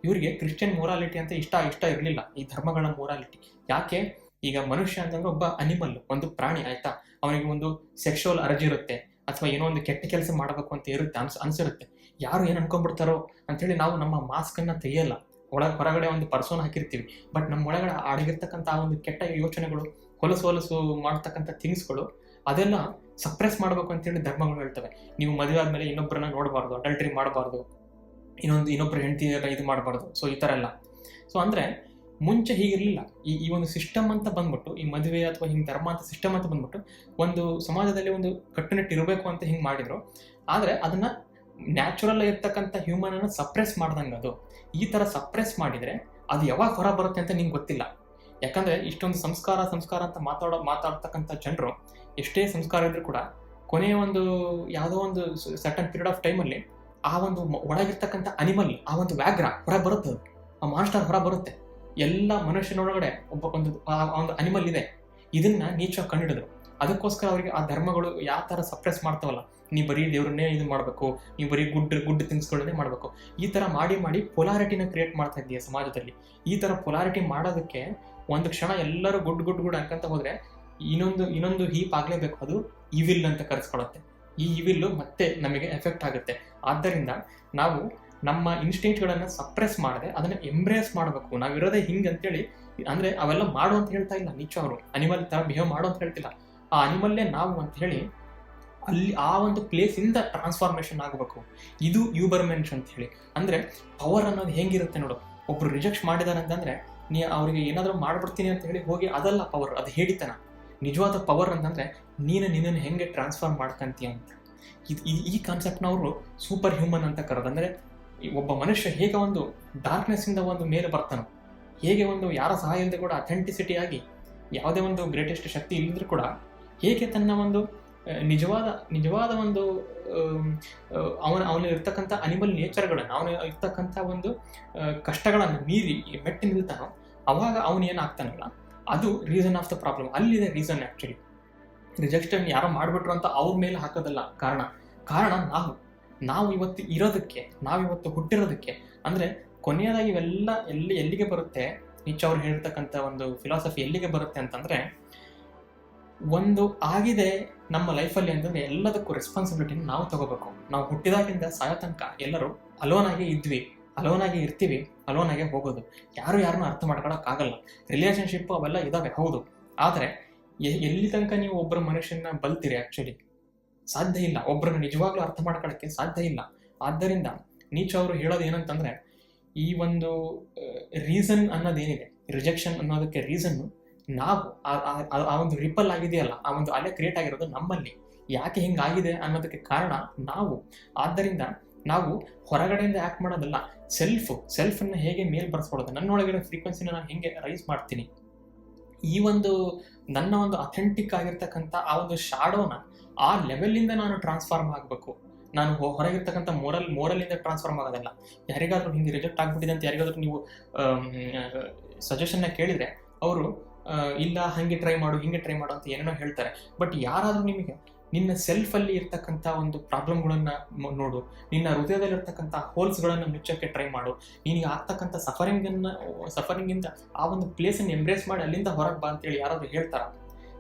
ಇವರಿಗೆ ಕ್ರಿಶ್ಚಿಯನ್ ಮೊರಾಲಿಟಿ ಅಂತ ಇಷ್ಟ ಇರಲಿಲ್ಲ, ಈ ಧರ್ಮಗಳ ಮೊರಾಲಿಟಿ. ಯಾಕೆ? ಈಗ ಮನುಷ್ಯ ಅಂತಂದ್ರೆ ಒಬ್ಬ ಅನಿಮಲ್, ಒಂದು ಪ್ರಾಣಿ, ಆಯ್ತಾ? ಅವನಿಗೆ ಒಂದು ಸೆಕ್ಷುವಲ್ ಅರ್ಜಿ ಇರುತ್ತೆ, ಅಥವಾ ಏನೋ ಒಂದು ಕೆಟ್ಟ ಕೆಲಸ ಮಾಡಬೇಕು ಅಂತ ಇರುತ್ತೆ, ಅನ್ಸಿರುತ್ತೆ. ಯಾರು ಏನು ಅನ್ಕೊಂಡ್ಬಿಡ್ತಾರೋ ಅಂತೇಳಿ ನಾವು ನಮ್ಮ ಮಾಸ್ಕನ್ನು ತೆಗೆಯಲ್ಲ, ಹೊರಗಡೆ ಒಂದು ಪರ್ಸೋನ್ ಹಾಕಿರ್ತೀವಿ. ಬಟ್ ನಮ್ಮ ಒಳಗಡೆ ಅಡಗಿರ್ತಕ್ಕಂಥ ಆ ಒಂದು ಕೆಟ್ಟ ಯೋಚನೆಗಳು, ಹೊಲಸು ಮಾಡ್ತಕ್ಕಂಥ ಥಿಂಗ್ಸ್ಗಳು, ಅದೆಲ್ಲ ಸಪ್ರೆಸ್ ಮಾಡಬೇಕು ಅಂತೇಳಿ ಧರ್ಮಗಳು ಹೇಳ್ತವೆ. ನೀವು ಮದುವೆ ಆದಮೇಲೆ ಇನ್ನೊಬ್ಬರನ್ನ ನೋಡಬಾರ್ದು, ಅಡಲ್ಟ್ರಿ ಮಾಡಬಾರ್ದು, ಇನ್ನೊಬ್ಬರ ಹೆಂಡತಿಯರ ಇದು ಮಾಡಬಾರ್ದು. ಸೊ ಈ ಥರ ಎಲ್ಲ. ಸೊ ಅಂದರೆ ಮುಂಚೆ ಹೀಗಿರಲಿಲ್ಲ. ಈ ಒಂದು ಸಿಸ್ಟಮ್ ಅಂತ ಬಂದ್ಬಿಟ್ಟು, ಈ ಮದುವೆ ಅಥವಾ ಹಿಂಗೆ ಧರ್ಮ ಅಂತ ಸಿಸ್ಟಮ್ ಅಂತ ಬಂದ್ಬಿಟ್ಟು ಒಂದು ಸಮಾಜದಲ್ಲಿ ಒಂದು ಕಟ್ಟುನಿಟ್ಟು ಇರಬೇಕು ಅಂತ ಹಿಂಗೆ ಮಾಡಿದ್ರು. ಆದರೆ ಅದನ್ನು ನ್ಯಾಚುರಲ್ ಇರ್ತಕ್ಕಂಥ ಹ್ಯೂಮನನ್ನು ಸಪ್ರೆಸ್ ಮಾಡ್ದಂಗೆ ಅದು. ಈ ಥರ ಸಪ್ರೆಸ್ ಮಾಡಿದರೆ ಅದು ಯಾವಾಗ ಹೊರ ಬರುತ್ತೆ ಅಂತ ನಿಂಗೆ ಗೊತ್ತಿಲ್ಲ. ಯಾಕಂದರೆ ಇಷ್ಟೊಂದು ಸಂಸ್ಕಾರ ಅಂತ ಮಾತಾಡ್ತಕ್ಕಂಥ ಜನರು ಎಷ್ಟೇ ಸಂಸ್ಕಾರ ಇದ್ರೂ ಕೂಡ ಕೊನೆಯ ಒಂದು ಯಾವುದೋ ಒಂದು ಸರ್ಟನ್ ಪೀರಿಯಡ್ ಆಫ್ ಟೈಮಲ್ಲಿ ಆ ಒಂದು ಒಳಗಿರ್ತಕ್ಕಂಥ ಅನಿಮಲ್, ಆ ಒಂದು ವ್ಯಾಘ್ರ ಹೊರ ಬರುತ್ತೆ, ಆ ಮಾನ್ಸ್ಟರ್ ಹೊರ ಬರುತ್ತೆ. ಎಲ್ಲ ಮನುಷ್ಯನೊಳಗಡೆ ಒಂದು ಅನಿಮಲ್ ಇದೆ. ಇದನ್ನ ನೇಚರ್ ಕಂಡಿಡಿದ್ರು. ಅದಕ್ಕೋಸ್ಕರ ಅವರಿಗೆ ಆ ಧರ್ಮಗಳು ಯಾವ ಥರ ಸಪ್ರೆಸ್ ಮಾಡ್ತಾವಲ್ಲ, ನೀವು ಬರೀ ದೇವ್ರನ್ನೇ ಇದು ಮಾಡಬೇಕು, ನೀವು ಬರೀ ಗುಡ್ ಥಿಂಗ್ಸ್ಗಳನ್ನೇ ಮಾಡಬೇಕು, ಈ ಥರ ಮಾಡಿ ಪೊಲಾರಿಟಿನ ಕ್ರಿಯೇಟ್ ಮಾಡ್ತಾ ಇದೆಯಾ ಸಮಾಜದಲ್ಲಿ. ಈ ಥರ ಪೊಲಾರಿಟಿ ಮಾಡೋದಕ್ಕೆ ಒಂದು ಕ್ಷಣ ಎಲ್ಲರೂ ಗುಡ್ ಅನ್ಕೊಂತ ಹೋದರೆ ಇನ್ನೊಂದು ಹೀಪ್ ಆಗಲೇಬೇಕು. ಅದು ಇವಿಲ್ ಅಂತ ಕರೆಸ್ಕೊಳ್ಳುತ್ತೆ. ಈ ಇವಿಲ್ಲು ಮತ್ತೆ ನಮಗೆ ಎಫೆಕ್ಟ್ ಆಗುತ್ತೆ. ಆದ್ದರಿಂದ ನಾವು ನಮ್ಮ ಇನ್ಸ್ಟಿಂಕ್ಟ್ಗಳನ್ನು ಸಪ್ರೆಸ್ ಮಾಡದೆ ಅದನ್ನು ಎಂಬ್ರೇಸ್ ಮಾಡಬೇಕು. ನಾವಿರೋದೇ ಹಿಂಗೆ ಅಂತೇಳಿ, ಅಂದರೆ ಅವೆಲ್ಲ ಮಾಡು ಅಂತ ಹೇಳ್ತಾ ಇಲ್ಲ ನೀಚ ಅವರು, ಅನಿಮಲ್ ಥರ ಬಿಹೇವ್ ಮಾಡು ಅಂತ ಹೇಳ್ತಿಲ್ಲ. ಆ ಅನಿಮಲ್ಲೇ ನಾವು ಅಂತ ಹೇಳಿ ಅಲ್ಲಿ ಆ ಒಂದು ಪ್ಲೇಸಿಂದ ಟ್ರಾನ್ಸ್ಫಾರ್ಮೇಷನ್ ಆಗಬೇಕು. ಇದು ಯೂಬರ್ಮೆನ್ಸ್ ಅಂತ ಹೇಳಿ. ಅಂದರೆ ಪವರ್ ಅನ್ನೋದು ಹೆಂಗಿರುತ್ತೆ ನೋಡು. ಒಬ್ರು ರಿಜೆಕ್ಟ್ ಮಾಡಿದಾರೆ ಅಂತಂದರೆ ಅವ್ರಿಗೆ ಏನಾದರೂ ಮಾಡ್ಬಿಡ್ತೀನಿ ಅಂತ ಹೇಳಿ ಹೋಗಿ, ಅದಲ್ಲ ಪವರ್, ಅದು ಹೇಳಿತನ. ನಿಜವಾದ ಪವರ್ ಅಂತಂದರೆ ನಿನ್ನನ್ನು ಹೆಂಗೆ ಟ್ರಾನ್ಸ್ಫಾರ್ಮ್ ಮಾಡ್ಕೊಂತೀಯ ಅಂತ. ಈ ಕಾನ್ಸೆಪ್ಟ್ನ ಅವರು ಸೂಪರ್ ಹ್ಯೂಮನ್ ಅಂತ ಕರೋದು. ಅಂದರೆ ಒಬ್ಬ ಮನುಷ್ಯ ಹೇಗೆ ಒಂದು ಡಾರ್ಕ್ನೆಸ್ಸಿಂದ ಒಂದು ಮೇಲೆ ಬರ್ತಾನೋ, ಹೇಗೆ ಒಂದು ಯಾರ ಸಹಾಯ ಇಲ್ಲದೆ ಕೂಡ ಅಥೆಂಟಿಸಿಟಿ ಆಗಿ, ಯಾವುದೇ ಒಂದು ಗ್ರೇಟೆಸ್ಟ್ ಶಕ್ತಿ ಇಲ್ಲದ್ರೂ ಕೂಡ ಹೇಗೆ ತನ್ನ ಒಂದು ನಿಜವಾದ ಒಂದು ಅವನ ಇರ್ತಕ್ಕಂಥ ಅನಿಮಲ್ ನೇಚರ್ಗಳನ್ನು, ಅವನ ಇರ್ತಕ್ಕಂಥ ಒಂದು ಕಷ್ಟಗಳನ್ನು ಮೀರಿ ಮೆಟ್ಟಿ ನಿಲ್ತಾನೋ, ಅವಾಗ ಅವನು ಏನಾಗ್ತಾನಲ್ಲ, ಅದು ರೀಸನ್ ಆಫ್ ದ ಪ್ರಾಬ್ಲಮ್. ಅಲ್ಲಿದೆ ರೀಸನ್. ಆ್ಯಕ್ಚುಲಿ ರಿಜೆಕ್ಷನ್ ಯಾರೋ ಮಾಡಿಬಿಟ್ರು ಅಂತ ಅವ್ರ ಮೇಲೆ ಹಾಕೋದಲ್ಲ ಕಾರಣ ನಾವು ಇವತ್ತು ಇರೋದಕ್ಕೆ, ನಾವಿವತ್ತು ಹುಟ್ಟಿರೋದಕ್ಕೆ. ಅಂದರೆ ಕೊನೆಯದಾಗಿ ಇವೆಲ್ಲ ಎಲ್ಲಿಗೆ ಬರುತ್ತೆ, ನೀಚೆ ಅವ್ರು ಹೇಳಿರ್ತಕ್ಕಂಥ ಒಂದು ಫಿಲಾಸಫಿ ಎಲ್ಲಿಗೆ ಬರುತ್ತೆ ಅಂತಂದರೆ, ಒಂದು ಆಗಿದೆ ನಮ್ಮ ಲೈಫಲ್ಲಿ ಅಂತಂದರೆ ಎಲ್ಲದಕ್ಕೂ ರೆಸ್ಪಾನ್ಸಿಬಿಲಿಟಿನ ನಾವು ತಗೋಬೇಕು. ನಾವು ಹುಟ್ಟಿದಾಗಿಂದ ಸಾಯೋ ತನಕ ಎಲ್ಲರೂ ಅಲೋನಾಗಿ ಇದ್ವಿ, ಅಲೋನಾಗಿ ಇರ್ತೀವಿ, ಅಲೋನಾಗೆ ಹೋಗೋದು. ಯಾರನ್ನೂ ಅರ್ಥ ಮಾಡ್ಕೊಳಕ್ಕಾಗಲ್ಲ. ರಿಲೇಷನ್ಶಿಪ್ಪು ಅವೆಲ್ಲ ಇದಾವೆ, ಹೌದು. ಆದರೆ ಎಲ್ಲಿ ತನಕ ನೀವು ಒಬ್ಬರ ಮನುಷ್ಯನ ಬಲ್ತೀರಿ, ಆ್ಯಕ್ಚುಲಿ ಸಾಧ್ಯ ಇಲ್ಲ. ಒಬ್ಬರನ್ನ ನಿಜವಾಗ್ಲೂ ಅರ್ಥ ಮಾಡ್ಕೊಳ್ಳೋಕ್ಕೆ ಸಾಧ್ಯ ಇಲ್ಲ. ಆದ್ದರಿಂದ ನೀಚೆ ಅವರು ಹೇಳೋದು ಏನಂತಂದರೆ, ಈ ಒಂದು ರೀಸನ್ ಅನ್ನೋದೇನಿದೆ, ರಿಜೆಕ್ಷನ್ ಅನ್ನೋದಕ್ಕೆ ರೀಸನ್ನು ನಾವು ಆ ಒಂದು ರಿಪಲ್ ಆಗಿದೆಯಲ್ಲ, ಆ ಒಂದು ಅಲೆ ಕ್ರಿಯೇಟ್ ಆಗಿರೋದು ನಮ್ಮಲ್ಲಿ. ಯಾಕೆ ಹಿಂಗಾಗಿದೆ ಅನ್ನೋದಕ್ಕೆ ಕಾರಣ ನಾವು. ಆದ್ದರಿಂದ ನಾವು ಹೊರಗಡೆಯಿಂದ ಆ್ಯಕ್ಟ್ ಮಾಡೋದಲ್ಲ, ಸೆಲ್ಫನ್ನು ಹೇಗೆ ಮೇಲ್ ಬರ್ಸ್ಕೊಳ್ಳೋದು, ನನ್ನೊಳಗಿರೋ ಫ್ರೀಕ್ವೆನ್ಸಿನ ನಾನು ಹೇಗೆ ರೈಸ್ ಮಾಡ್ತೀನಿ, ಈ ಒಂದು ನನ್ನ ಒಂದು ಅಥೆಂಟಿಕ್ ಆಗಿರ್ತಕ್ಕಂಥ ಆ ಒಂದು ಶಾಡೋನ ಆ ಲೆವೆಲ್ಲಿಂದ ನಾನು ಟ್ರಾನ್ಸ್ಫಾರ್ಮ್ ಆಗಬೇಕು. ನಾನು ಹೊರಗಿರ್ತಕ್ಕಂಥ ಮೋರಲಿಂದ ಟ್ರಾನ್ಸ್ಫಾರ್ಮ್ ಆಗೋದಲ್ಲ. ಯಾರಿಗಾದ್ರೂ ಹಿಂಗೆ ರಿಜೆಕ್ಟ್ ಆಗಿಬಿಟ್ಟಿದೆ ಅಂತ ಯಾರಿಗಾದ್ರೂ ನೀವು ಸಜೆಷನ್ನ ಕೇಳಿದರೆ ಅವರು ಇಲ್ಲ ಹಾಗೆ ಟ್ರೈ ಮಾಡು, ಹಿಂಗೆ ಟ್ರೈ ಮಾಡು ಅಂತ ಏನೇನೋ ಹೇಳ್ತಾರೆ. ಬಟ್ ಯಾರಾದರೂ ನಿಮಗೆ ನಿನ್ನ ಸೆಲ್ಫಲ್ಲಿ ಇರ್ತಕ್ಕಂಥ ಒಂದು ಪ್ರಾಬ್ಲಮ್ಗಳನ್ನು ನೋಡು, ನಿನ್ನ ಹೃದಯದಲ್ಲಿರ್ತಕ್ಕಂಥ ಹೋಲ್ಸ್ಗಳನ್ನು ಮುಚ್ಚೋಕ್ಕೆ ಟ್ರೈ ಮಾಡು, ನಿನಗೆ ಆಗ್ತಕ್ಕಂಥ ಸಫರಿಂಗಿಂದ ಆ ಒಂದು ಪ್ಲೇಸನ್ನು ಎಂಬ್ರೇಸ್ ಮಾಡಿ ಅಲ್ಲಿಂದ ಹೊರಗೆ ಬಾ ಅಂತೇಳಿ ಯಾರಾದರೂ ಹೇಳ್ತಾರ?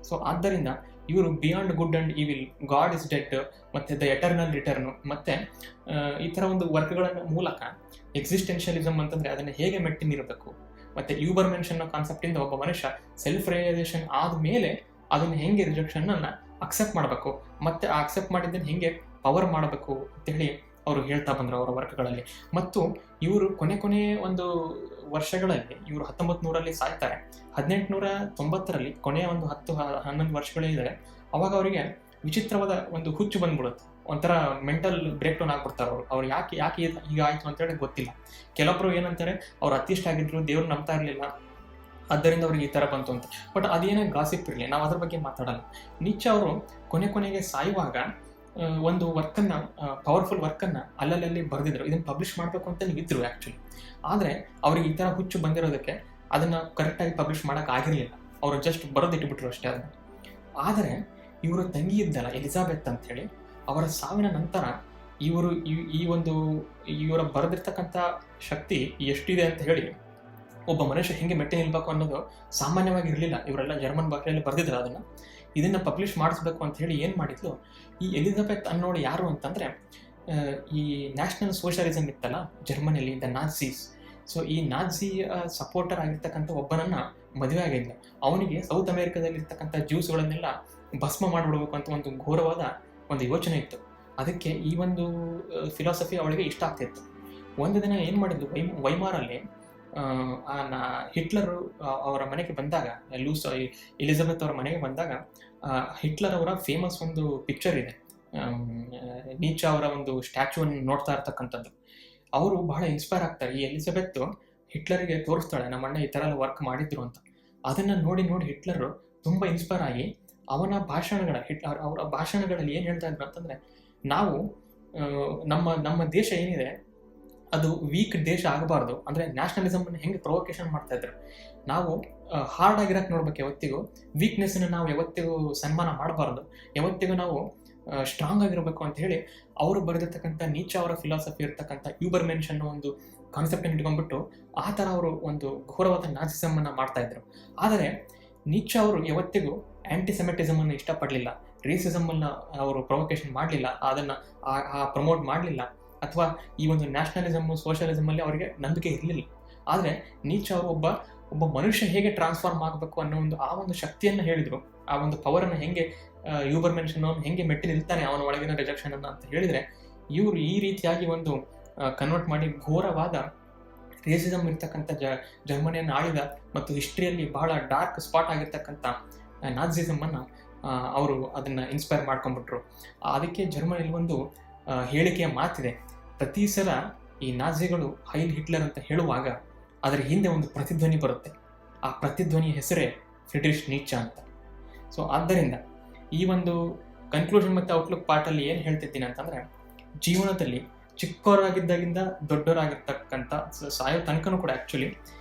ಸೊ ಆದ್ದರಿಂದ ಇವರು beyond good and evil, god is dead, ಮತ್ತು ದ ಎಟರ್ನಲ್ ರಿಟರ್ನು, ಮತ್ತು ಈ ಥರ ಒಂದು ವರ್ಕ್ಗಳ ಮೂಲಕ ಎಕ್ಸಿಸ್ಟೆನ್ಷಿಯಲಿಸಮ್ ಅಂತಂದರೆ ಅದನ್ನು ಹೇಗೆ ಮೆಟ್ಟಿನಿರಬೇಕು, ಮತ್ತು ಯೂಬರ್ಮೆನ್ಸ್ ಅನ್ನೋ ಕಾನ್ಸೆಪ್ಟಿಂದ ಒಬ್ಬ ಮನುಷ್ಯ ಸೆಲ್ಫ್ ರಿಯಲೈಸೇಷನ್ ಆದಮೇಲೆ ಅದನ್ನು ಹೇಗೆ ರಿಜೆಕ್ಷನನ್ನು ಅಕ್ಸೆಪ್ಟ್ ಮಾಡಬೇಕು, ಮತ್ತು ಆ ಅಕ್ಸೆಪ್ಟ್ ಮಾಡಿದ್ದನ್ನು ಹೇಗೆ ಪವರ್ ಮಾಡಬೇಕು ಅಂತೇಳಿ ಅವರು ಹೇಳ್ತಾ ಬಂದರು ಅವರ ವರ್ಕ್ಗಳಲ್ಲಿ. ಮತ್ತು ಇವರು ಕೊನೆ ಒಂದು ವರ್ಷಗಳಲ್ಲಿ, ಇವರು 1900ರಲ್ಲಿ ಸಾಯ್ತಾರೆ, 1890ರಲ್ಲಿ ಕೊನೆಯ ಒಂದು 10-11 ವರ್ಷಗಳಿದ್ದಾರೆ. ಅವಾಗ ಅವರಿಗೆ ವಿಚಿತ್ರವಾದ ಒಂದು ಹುಚ್ಚು ಬಂದ್ಬಿಡುತ್ತೆ, ಒಂಥರ ಮೆಂಟಲ್ ಬ್ರೇಕ್ ಡೌನ್ ಆಗ್ಬಿಡ್ತಾರೆ ಅವ್ರು ಯಾಕೆ ಈಗ ಆಯಿತು ಅಂತೇಳಿ ಗೊತ್ತಿಲ್ಲ. ಕೆಲವೊಬ್ರು ಏನಂತಾರೆ, ಅವ್ರು ಅತಿಷ್ಠ ಆಗಿದ್ರು, ದೇವ್ರು ನಂಬ್ತಾ ಇರಲಿಲ್ಲ, ಆದ್ದರಿಂದ ಅವ್ರಿಗೆ ಈ ಥರ ಬಂತು ಅಂತ. ಬಟ್ ಅದೇನೇ ಗಾಸಿಪ್ ಇರಲಿ, ನಾವು ಅದ್ರ ಬಗ್ಗೆ ಮಾತಾಡಲ್ಲ. ನೀಚೆ ಅವರು ಕೊನೆಗೆ ಸಾಯುವಾಗ ಒಂದು ವರ್ಕನ್ನು, ಪವರ್ಫುಲ್ ವರ್ಕನ್ನು ಅಲ್ಲಲ್ಲಿ ಬರೆದಿದ್ರು. ಇದನ್ನು ಪಬ್ಲಿಷ್ ಮಾಡಬೇಕು ಅಂತ ಇದ್ರು ಆ್ಯಕ್ಚುಲಿ. ಆದರೆ ಅವ್ರಿಗೆ ಈ ಥರ ಹುಚ್ಚು ಬಂದಿರೋದಕ್ಕೆ ಅದನ್ನು ಕರೆಕ್ಟಾಗಿ ಪಬ್ಲಿಷ್ ಮಾಡೋಕ್ಕಾಗಿರಲಿಲ್ಲ. ಅವರು ಜಸ್ಟ್ ಬರೆದಿಟ್ಬಿಟ್ರು ಅಷ್ಟೇ ಅದನ್ನು. ಆದರೆ ಇವರು ತಂಗಿ ಇದ್ದಲ್ಲ ಎಲಿಜಾಬೆತ್ ಅಂಥೇಳಿ, ಅವರ ಸಾವಿನ ನಂತರ ಇವರ ಬರೆದಿರ್ತಕ್ಕಂಥ ಶಕ್ತಿ ಎಷ್ಟಿದೆ ಅಂತ ಹೇಳಿ ಒಬ್ಬ ಮನುಷ್ಯ ಹೆಂಗೆ ಮೆಟ್ಟಿ ನಿಲ್ಬೇಕು ಅನ್ನೋದು ಸಾಮಾನ್ಯವಾಗಿ ಇರಲಿಲ್ಲ. ಇವರೆಲ್ಲ ಜರ್ಮನ್ ಭಾಷೆಯಲ್ಲಿ ಬರೆದಿದ್ರು ಅದನ್ನು. ಇದನ್ನು ಪಬ್ಲಿಷ್ ಮಾಡಿಸ್ಬೇಕು ಅಂತ ಹೇಳಿ ಏನು ಮಾಡಿದ್ಲು ಈ ಎಲಿಜಬೆತ್ ಅನ್ನೋಳು ಯಾರು ಅಂತಂದರೆ, ಈ ನ್ಯಾಷನಲ್ ಸೋಷಲಿಸಮ್ ಇತ್ತಲ್ಲ ಜರ್ಮನಿಯಲ್ಲಿ, ದ ನಾಝೀಸ್. ಸೊ ಈ ನಾಝಿ ಸಪೋರ್ಟರ್ ಆಗಿರ್ತಕ್ಕಂಥ ಒಬ್ಬನನ್ನು ಮದುವೆ ಆಗಿದ್ಲು. ಅವನಿಗೆ ಸೌತ್ ಅಮೇರಿಕಾದಲ್ಲಿರ್ತಕ್ಕಂಥ ಜ್ಯೂಸ್ಗಳನ್ನೆಲ್ಲ ಭಸ್ಮ ಮಾಡಿಬಿಡ್ಬೇಕು ಅಂತ ಒಂದು ಘೋರವಾದ ಒಂದು ಯೋಚನೆ ಇತ್ತು. ಅದಕ್ಕೆ ಈ ಒಂದು ಫಿಲಾಸಫಿ ಅವಳಿಗೆ ಇಷ್ಟ ಆಗ್ತಿತ್ತು. ಒಂದು ದಿನ ಏನು ಮಾಡಿದ್ಲು, ವೈಮಾರಲ್ಲಿ ಹಿಟ್ಲರ್ ಅವರ ಮನೆಗೆ ಬಂದಾಗ, ಎಲಿಜಬೆತ್ ಅವರ ಮನೆಗೆ ಬಂದಾಗ, ಹಿಟ್ಲರ್ ಅವರ ಫೇಮಸ್ ಒಂದು ಪಿಕ್ಚರ್ ಇದೆ, ನೀಚೆ ಅವರ ಒಂದು ಸ್ಟ್ಯಾಚ್ಯೂವನ್ನು ನೋಡ್ತಾ ಇರ್ತಕ್ಕಂಥದ್ದು. ಅವರು ಬಹಳ ಇನ್ಸ್ಪೈರ್ ಆಗ್ತಾರೆ. ಈ ಎಲಿಜಬೆತ್ ಹಿಟ್ಲರಿಗೆ ತೋರಿಸ್ತಾಳೆ, ನಮ್ಮ ಅಣ್ಣ ಈ ಥರ ಎಲ್ಲ ವರ್ಕ್ ಮಾಡಿದ್ರು ಅಂತ. ಅದನ್ನು ನೋಡಿ ಹಿಟ್ಲರ್ ತುಂಬ ಇನ್ಸ್ಪೈರ್ ಆಗಿ ಅವರ ಭಾಷಣಗಳಲ್ಲಿ ಏನು ಹೇಳ್ತಾ ಇದ್ರು ಅಂತಂದರೆ, ನಾವು ನಮ್ಮ ದೇಶ ಏನಿದೆ ಅದು ವೀಕ್ ದೇಶ ಆಗಬಾರ್ದು, ಅಂದರೆ ನ್ಯಾಷನಲಿಸಮನ್ನು ಹೆಂಗೆ ಪ್ರೊವೊಕೇಶನ್ ಮಾಡ್ತಾ ಇದ್ರು. ನಾವು ಹಾರ್ಡ್ ಆಗಿರಕ್ಕೆ ನೋಡ್ಬೇಕು ಯಾವತ್ತಿಗೂ, ವೀಕ್ನೆಸ್ಸನ್ನು ನಾವು ಯಾವತ್ತಿಗೂ ಸನ್ಮಾನ ಮಾಡಬಾರ್ದು, ಯಾವತ್ತಿಗೂ ನಾವು ಸ್ಟ್ರಾಂಗ್ ಆಗಿರಬೇಕು ಅಂತ ಹೇಳಿ ಅವರು ಬರೆದಿರ್ತಕ್ಕಂಥ ನೀಚೆ ಅವರ ಫಿಲಾಸಫಿ ಇರ್ತಕ್ಕಂಥ ಯೂಬರ್ ಮೆನ್ಷನ್ ಅನ್ನೋ ಒಂದು ಕಾನ್ಸೆಪ್ಟನ್ನು ಇಟ್ಕೊಂಡ್ಬಿಟ್ಟು ಆ ಥರ ಅವರು ಒಂದು ಘೋರವಾದ ನಾಜಿಸಮನ್ನು ಮಾಡ್ತಾ ಇದ್ರು. ಆದರೆ ನೀಚೆ ಅವರು ಯಾವತ್ತಿಗೂ ಆ್ಯಂಟಿಸೆಮೆಟಿಸಮನ್ನು ಇಷ್ಟಪಡಲಿಲ್ಲ, ರೇಸಿಸಮನ್ನು ಅವರು ಪ್ರೊವೊಕೇಶನ್ ಮಾಡಲಿಲ್ಲ, ಅದನ್ನು ಪ್ರಮೋಟ್ ಮಾಡಲಿಲ್ಲ, ಅಥವಾ ಈ ಒಂದು ನ್ಯಾಷನಲಿಸಮು ಸೋಷಲಿಸಮಲ್ಲಿ ಅವರಿಗೆ ನಂಬಿಕೆ ಇರಲಿಲ್ಲ. ಆದರೆ ನೀಚೆ ಅವರು ಒಬ್ಬ ಮನುಷ್ಯ ಹೇಗೆ ಟ್ರಾನ್ಸ್ಫಾರ್ಮ್ ಆಗಬೇಕು ಅನ್ನೋ ಆ ಒಂದು ಶಕ್ತಿಯನ್ನು ಹೇಳಿದರು. ಆ ಒಂದು ಪವರನ್ನು ಹೆಂಗೆ ಯೂಬರ್ ಮೆನ್ಷನ್ ಅವನು ಹೆಂಗೆ ಮೆಟ್ಟಿ ನಿಲ್ತಾನೆ ಅವನ ಒಳಗಿನ ರಿಜೆಕ್ಷನ್ ಅನ್ನು ಅಂತ ಹೇಳಿದರೆ, ಇವರು ಈ ರೀತಿಯಾಗಿ ಒಂದು ಕನ್ವರ್ಟ್ ಮಾಡಿ ಘೋರವಾದ ರೇಸಿಸಮ್ ಇರ್ತಕ್ಕಂಥ ಜರ್ಮನಿಯನ್ನು ಆಳಿದ ಮತ್ತು ಹಿಸ್ಟ್ರಿಯಲ್ಲಿ ಬಹಳ ಡಾರ್ಕ್ ಸ್ಪಾಟ್ ಆಗಿರ್ತಕ್ಕಂಥ ನಾಜಿಸಮನ್ನು ಅವರು ಅದನ್ನು ಇನ್ಸ್ಪೈರ್ ಮಾಡ್ಕೊಂಡ್ಬಿಟ್ರು. ಅದಕ್ಕೆ ಜರ್ಮನಿಯಲ್ಲಿ ಒಂದು ಹೇಳಿಕೆಯ ಮಾತಿದೆ, ಪ್ರತಿ ಸಲ ಈ ನಾಜಿಗಳು ಹೈಲ್ ಹಿಟ್ಲರ್ ಅಂತ ಹೇಳುವಾಗ ಅದರ ಹಿಂದೆ ಒಂದು ಪ್ರತಿಧ್ವನಿ ಬರುತ್ತೆ. ಆ ಪ್ರತಿಧ್ವನಿಯ ಹೆಸರೇ ಫ್ರಿಡ್ರಿಶ್ ನೀಚೆ ಅಂತ. ಸೊ ಆದ್ದರಿಂದ ಈ ಒಂದು ಕನ್ಕ್ಲೂಷನ್ ಮತ್ತು ಔಟ್ಲುಕ್ ಪಾರ್ಟಲ್ಲಿ ಏನು ಹೇಳ್ತಿದ್ದೀನಿ ಅಂತಂದರೆ, ಜೀವನದಲ್ಲಿ ಚಿಕ್ಕವರಾಗಿದ್ದಾಗಿಂದ ದೊಡ್ಡವರಾಗಿರ್ತಕ್ಕಂಥ ಸಾಯೋ ತನಕನೂ ಕೂಡ ಆ್ಯಕ್ಚುಲಿ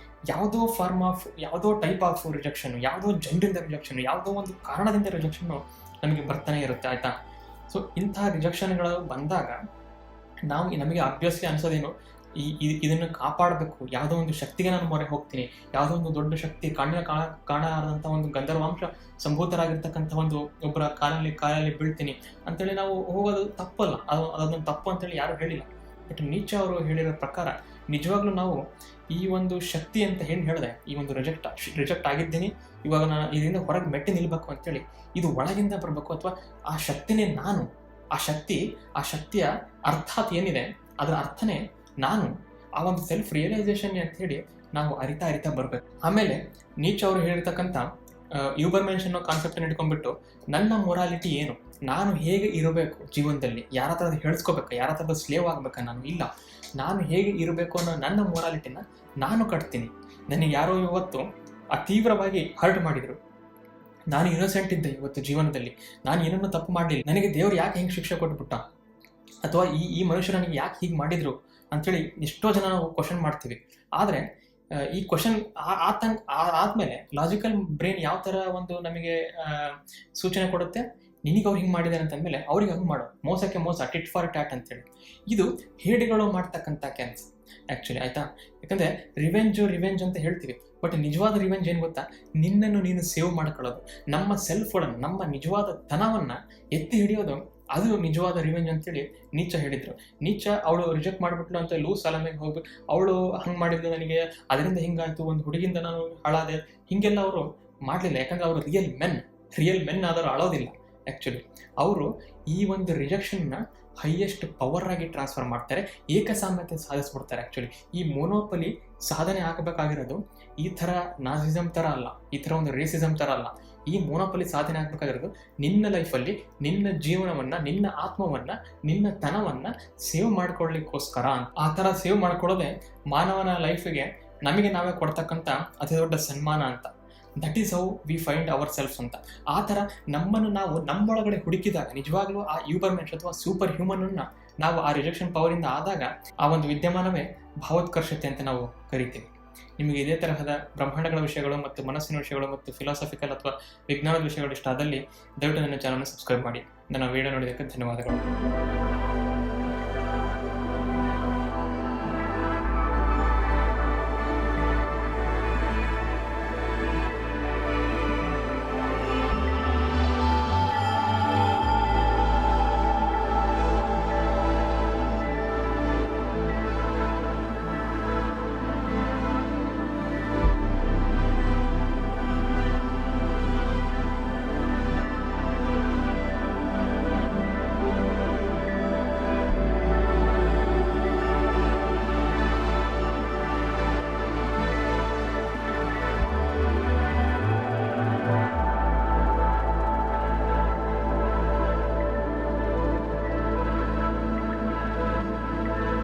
ಯಾವುದೋ ಟೈಪ್ ಆಫ್ ರಿಜೆಕ್ಷನ್ನು, ಯಾವುದೋ ಜನರಿಂದ ರಿಜೆಕ್ಷನ್ನು, ಯಾವುದೋ ಒಂದು ಕಾರಣದಿಂದ ರಿಜೆಕ್ಷನ್ನು ನಮಗೆ ಬರ್ತಾನೆ ಇರುತ್ತೆ, ಆಯಿತಾ. ಸೊ ಇಂತಹ ರಿಜೆಕ್ಷನ್ಗಳು ಬಂದಾಗ ನಮಗೆ ಆಬ್ವಿಯಸ್ಲಿ ಅನ್ಸೋದೇನು, ಇದನ್ನು ಕಾಪಾಡಬೇಕು, ಯಾವುದೋ ಒಂದು ಶಕ್ತಿಗೆ ನಾನು ಮೊರೆ ಹೋಗ್ತೀನಿ, ಯಾವುದೋ ಒಂದು ದೊಡ್ಡ ಶಕ್ತಿ ಕಾಣಲಾರದಂಥ ಒಂದು ಗಂಧರ್ವಾಂಶ ಸಂಭೂತರಾಗಿರ್ತಕ್ಕಂಥ ಒಬ್ಬರ ಕಾಲಲ್ಲಿ ಬೀಳ್ತೀನಿ ಅಂತೇಳಿ ನಾವು ಹೋಗೋದು ತಪ್ಪಲ್ಲ, ಅದೊಂದು ತಪ್ಪು ಅಂತೇಳಿ ಯಾರು ಹೇಳಿಲ್ಲ. ಬಟ್ ನೀಚೆ ಅವರು ಹೇಳಿರೋ ಪ್ರಕಾರ ನಿಜವಾಗ್ಲೂ ನಾವು ಈ ಒಂದು ಶಕ್ತಿ ಅಂತ ಏನು ಹೇಳಿದೆ, ಈ ಒಂದು ರಿಜೆಕ್ಟ್ ಆಗಿದ್ದೀನಿ, ಇವಾಗ ನಾನು ಇದರಿಂದ ಹೊರಗೆ ಮೆಟ್ಟಿ ನಿಲ್ಬೇಕು ಅಂತೇಳಿ ಇದು ಒಳಗಿಂದ ಬರಬೇಕು, ಅಥವಾ ಆ ಶಕ್ತಿನೇ ನಾನು, ಆ ಶಕ್ತಿಯ ಅರ್ಥಾತ್ ಏನಿದೆ ಅದರ ಅರ್ಥನೇ ನಾನು, ಆ ಒಂದು ಸೆಲ್ಫ್ ರಿಯಲೈಸೇಷನ್ ಅಂತ ಹೇಳಿ ನಾವು ಅರಿತಾ ಬರಬೇಕು. ಆಮೇಲೆ ನೀಚೆ ಅವರು ಹೇಳಿರ್ತಕ್ಕಂಥ ಯೂಬರ್ ಮೆನ್ಷನ್ ಕಾನ್ಸೆಪ್ಟನ್ನು ಇಟ್ಕೊಂಡ್ಬಿಟ್ಟು ನನ್ನ ಮೊರಾಲಿಟಿ ಏನು, ನಾನು ಹೇಗೆ ಇರಬೇಕು ಜೀವನದಲ್ಲಿ, ಯಾರ ಹತ್ರ ಹೇಳಿಸ್ಕೋಬೇಕಾ, ಯಾರ ಹತ್ರ ಸ್ಲೇವ್ ಆಗಬೇಕಾ, ನಾನು ಇಲ್ಲ, ನಾನು ಹೇಗೆ ಇರಬೇಕು ಅನ್ನೋ ನನ್ನ ಮೊರಾಲಿಟಿನ ನಾನು ಕಟ್ತೀನಿ. ನನಗೆ ಯಾರೋ ಇವತ್ತು ತೀವ್ರವಾಗಿ ಹರ್ಟ್ ಮಾಡಿದರು, ನಾನು ಇನ್ನೋಸೆಂಟ್ ಇದ್ದೆ ಇವತ್ತು ಜೀವನದಲ್ಲಿ, ನಾನು ಏನನ್ನೂ ತಪ್ಪು ಮಾಡಲಿಲ್ಲ, ನನಗೆ ದೇವ್ರು ಯಾಕೆ ಹಿಂಗೆ ಶಿಕ್ಷೆ ಕೊಟ್ಬಿಟ್ಟ, ಅಥವಾ ಈ ಮನುಷ್ಯರು ನನಗೆ ಯಾಕೆ ಹೀಗೆ ಮಾಡಿದರು ಅಂಥೇಳಿ ಎಷ್ಟೋ ಜನ ನಾವು ಕ್ವಶನ್ ಮಾಡ್ತೀವಿ. ಆದರೆ ಈ ಕ್ವಶನ್ ಆದಮೇಲೆ ಲಾಜಿಕಲ್ ಬ್ರೈನ್ ಯಾವ ಥರ ಒಂದು ನಮಗೆ ಸೂಚನೆ ಕೊಡುತ್ತೆ, ನಿನಗೆ ಅವ್ರು ಹಿಂಗೆ ಮಾಡಿದ್ದಾರೆ ಅಂತಂದಮೇಲೆ ಅವ್ರಿಗೆ ಹಂಗೆ ಮಾಡೋ, ಮೋಸಕ್ಕೆ ಮೋಸ, ಟಿಟ್ ಫಾರ್ ಟ್ಯಾಟ್ ಅಂತೇಳಿ. ಇದು ಹೇಡಿಗಳು ಮಾಡ್ತಕ್ಕಂಥ ಕೆಲಸ ಆ್ಯಕ್ಚುಲಿ, ಆಯಿತಾ. ಯಾಕಂದರೆ ರಿವೆಂಜ್ ಅಂತ ಹೇಳ್ತೀವಿ, ಬಟ್ ನಿಜವಾದ ರಿವೆಂಜ್ ಏನು ಗೊತ್ತಾ, ನಿನ್ನನ್ನು ನೀನು ಸೇವ್ ಮಾಡ್ಕೊಳ್ಳೋದು, ನಮ್ಮ ಸೆಲ್ಫ್ಗಳನ್ನು, ನಮ್ಮ ನಿಜವಾದ ತನವನ್ನು ಎತ್ತಿ ಹಿಡಿಯೋದು, ಅದು ನಿಜವಾದ ರಿವೆಂಜ್ ಅಂತೇಳಿ ನೀಚೆ ಹೇಳಿದರು. ನೀಚೆ ಅವಳು ರಿಜೆಕ್ಟ್ ಮಾಡಿಬಿಟ್ಲು ಅಂತ ಲೂಸ್ ಸಾಲಮೆಗೆ ಹೋಗ್ಬಿಟ್ಟು ಅವಳು ಹಂಗೆ ಮಾಡಿದ್ಲು, ನನಗೆ ಅದರಿಂದ ಹಿಂಗಾಯಿತು, ಒಂದು ಹುಡುಗಿಂದ ನಾನು ಹಾಳಾದೆ, ಹೀಗೆಲ್ಲ ಅವರು ಮಾಡಲಿಲ್ಲ. ಯಾಕಂದರೆ ಅವರು ರಿಯಲ್ ಮೆನ್ ಆದರೂ ಅಳೋದಿಲ್ಲ. ಆ್ಯಕ್ಚುಲಿ ಅವರು ಈ ಒಂದು ರಿಜೆಕ್ಷನ್ನ ಹೈಯೆಸ್ಟ್ ಪವರ್ ಆಗಿ ಟ್ರಾನ್ಸ್ಫರ್ ಮಾಡ್ತಾರೆ, ಏಕಸಾಮ್ಯತೆ ಸಾಧಿಸ್ಬಿಡ್ತಾರೆ. ಆ್ಯಕ್ಚುಲಿ ಈ ಮೊನೋಪಲಿ ಸಾಧನೆ ಆಗಬೇಕಾಗಿರೋದು ಈ ಥರ ನಾಜಿಸಮ್ ಥರ ಅಲ್ಲ, ಈ ಥರ ಒಂದು ರೇಸಿಸಮ್ ಥರ ಅಲ್ಲ. ಈ ಮೊನೋಪಲಿ ಸಾಧನೆ ಆಗಬೇಕಾಗಿರೋದು ನಿನ್ನ ಲೈಫಲ್ಲಿ ನಿನ್ನ ಜೀವನವನ್ನು, ನಿನ್ನ ಆತ್ಮವನ್ನು, ನಿನ್ನ ತನವನ್ನು ಸೇವ್ ಮಾಡ್ಕೊಳ್ಳಿಕ್ಕೋಸ್ಕರ. ಆ ಥರ ಸೇವ್ ಮಾಡ್ಕೊಳ್ಳೋದೇ ಮಾನವನ ಲೈಫಿಗೆ ನಮಗೆ ನಾವೇ ಕೊಡ್ತಕ್ಕಂಥ ಅತಿ ದೊಡ್ಡ ಸನ್ಮಾನ ಅಂತ. That is how we find ourselves ಅಂತ. ಆ ಥರ ನಮ್ಮನ್ನು ನಾವು ನಮ್ಮೊಳಗಡೆ ಹುಡುಕಿದಾಗ ನಿಜವಾಗ್ಲೂ ಆ ಮೆನ್ಸ್ ಅಥವಾ ಸೂಪರ್ ಹ್ಯೂಮನನ್ನು ನಾವು ಆ ರಿಜೆಕ್ಷನ್ ಪವರಿಂದ ಆದಾಗ ಆ ಒಂದು ವಿದ್ಯಮಾನವೇ ಭಾವೋತ್ಕರ್ಷತೆ ಅಂತ ನಾವು ಕರಿತೀವಿ. ನಿಮಗೆ ಇದೇ ತರಹದ ಬ್ರಹ್ಮಾಂಡಗಳ ವಿಷಯಗಳು ಮತ್ತು ಮನಸ್ಸಿನ ವಿಷಯಗಳು ಮತ್ತು ಫಿಲಾಸಫಿಕಲ್ ಅಥವಾ ವಿಜ್ಞಾನದ ವಿಷಯಗಳು ಇಷ್ಟ ಆದಲ್ಲಿ ದಯವಿಟ್ಟು ನನ್ನ ಚಾನಲ್ನ ಸಬ್ಸ್ಕ್ರೈಬ್ ಮಾಡಿ. ನನ್ನ ವಿಡಿಯೋ ನೋಡಿದ್ದಕ್ಕೆ ಧನ್ಯವಾದಗಳು.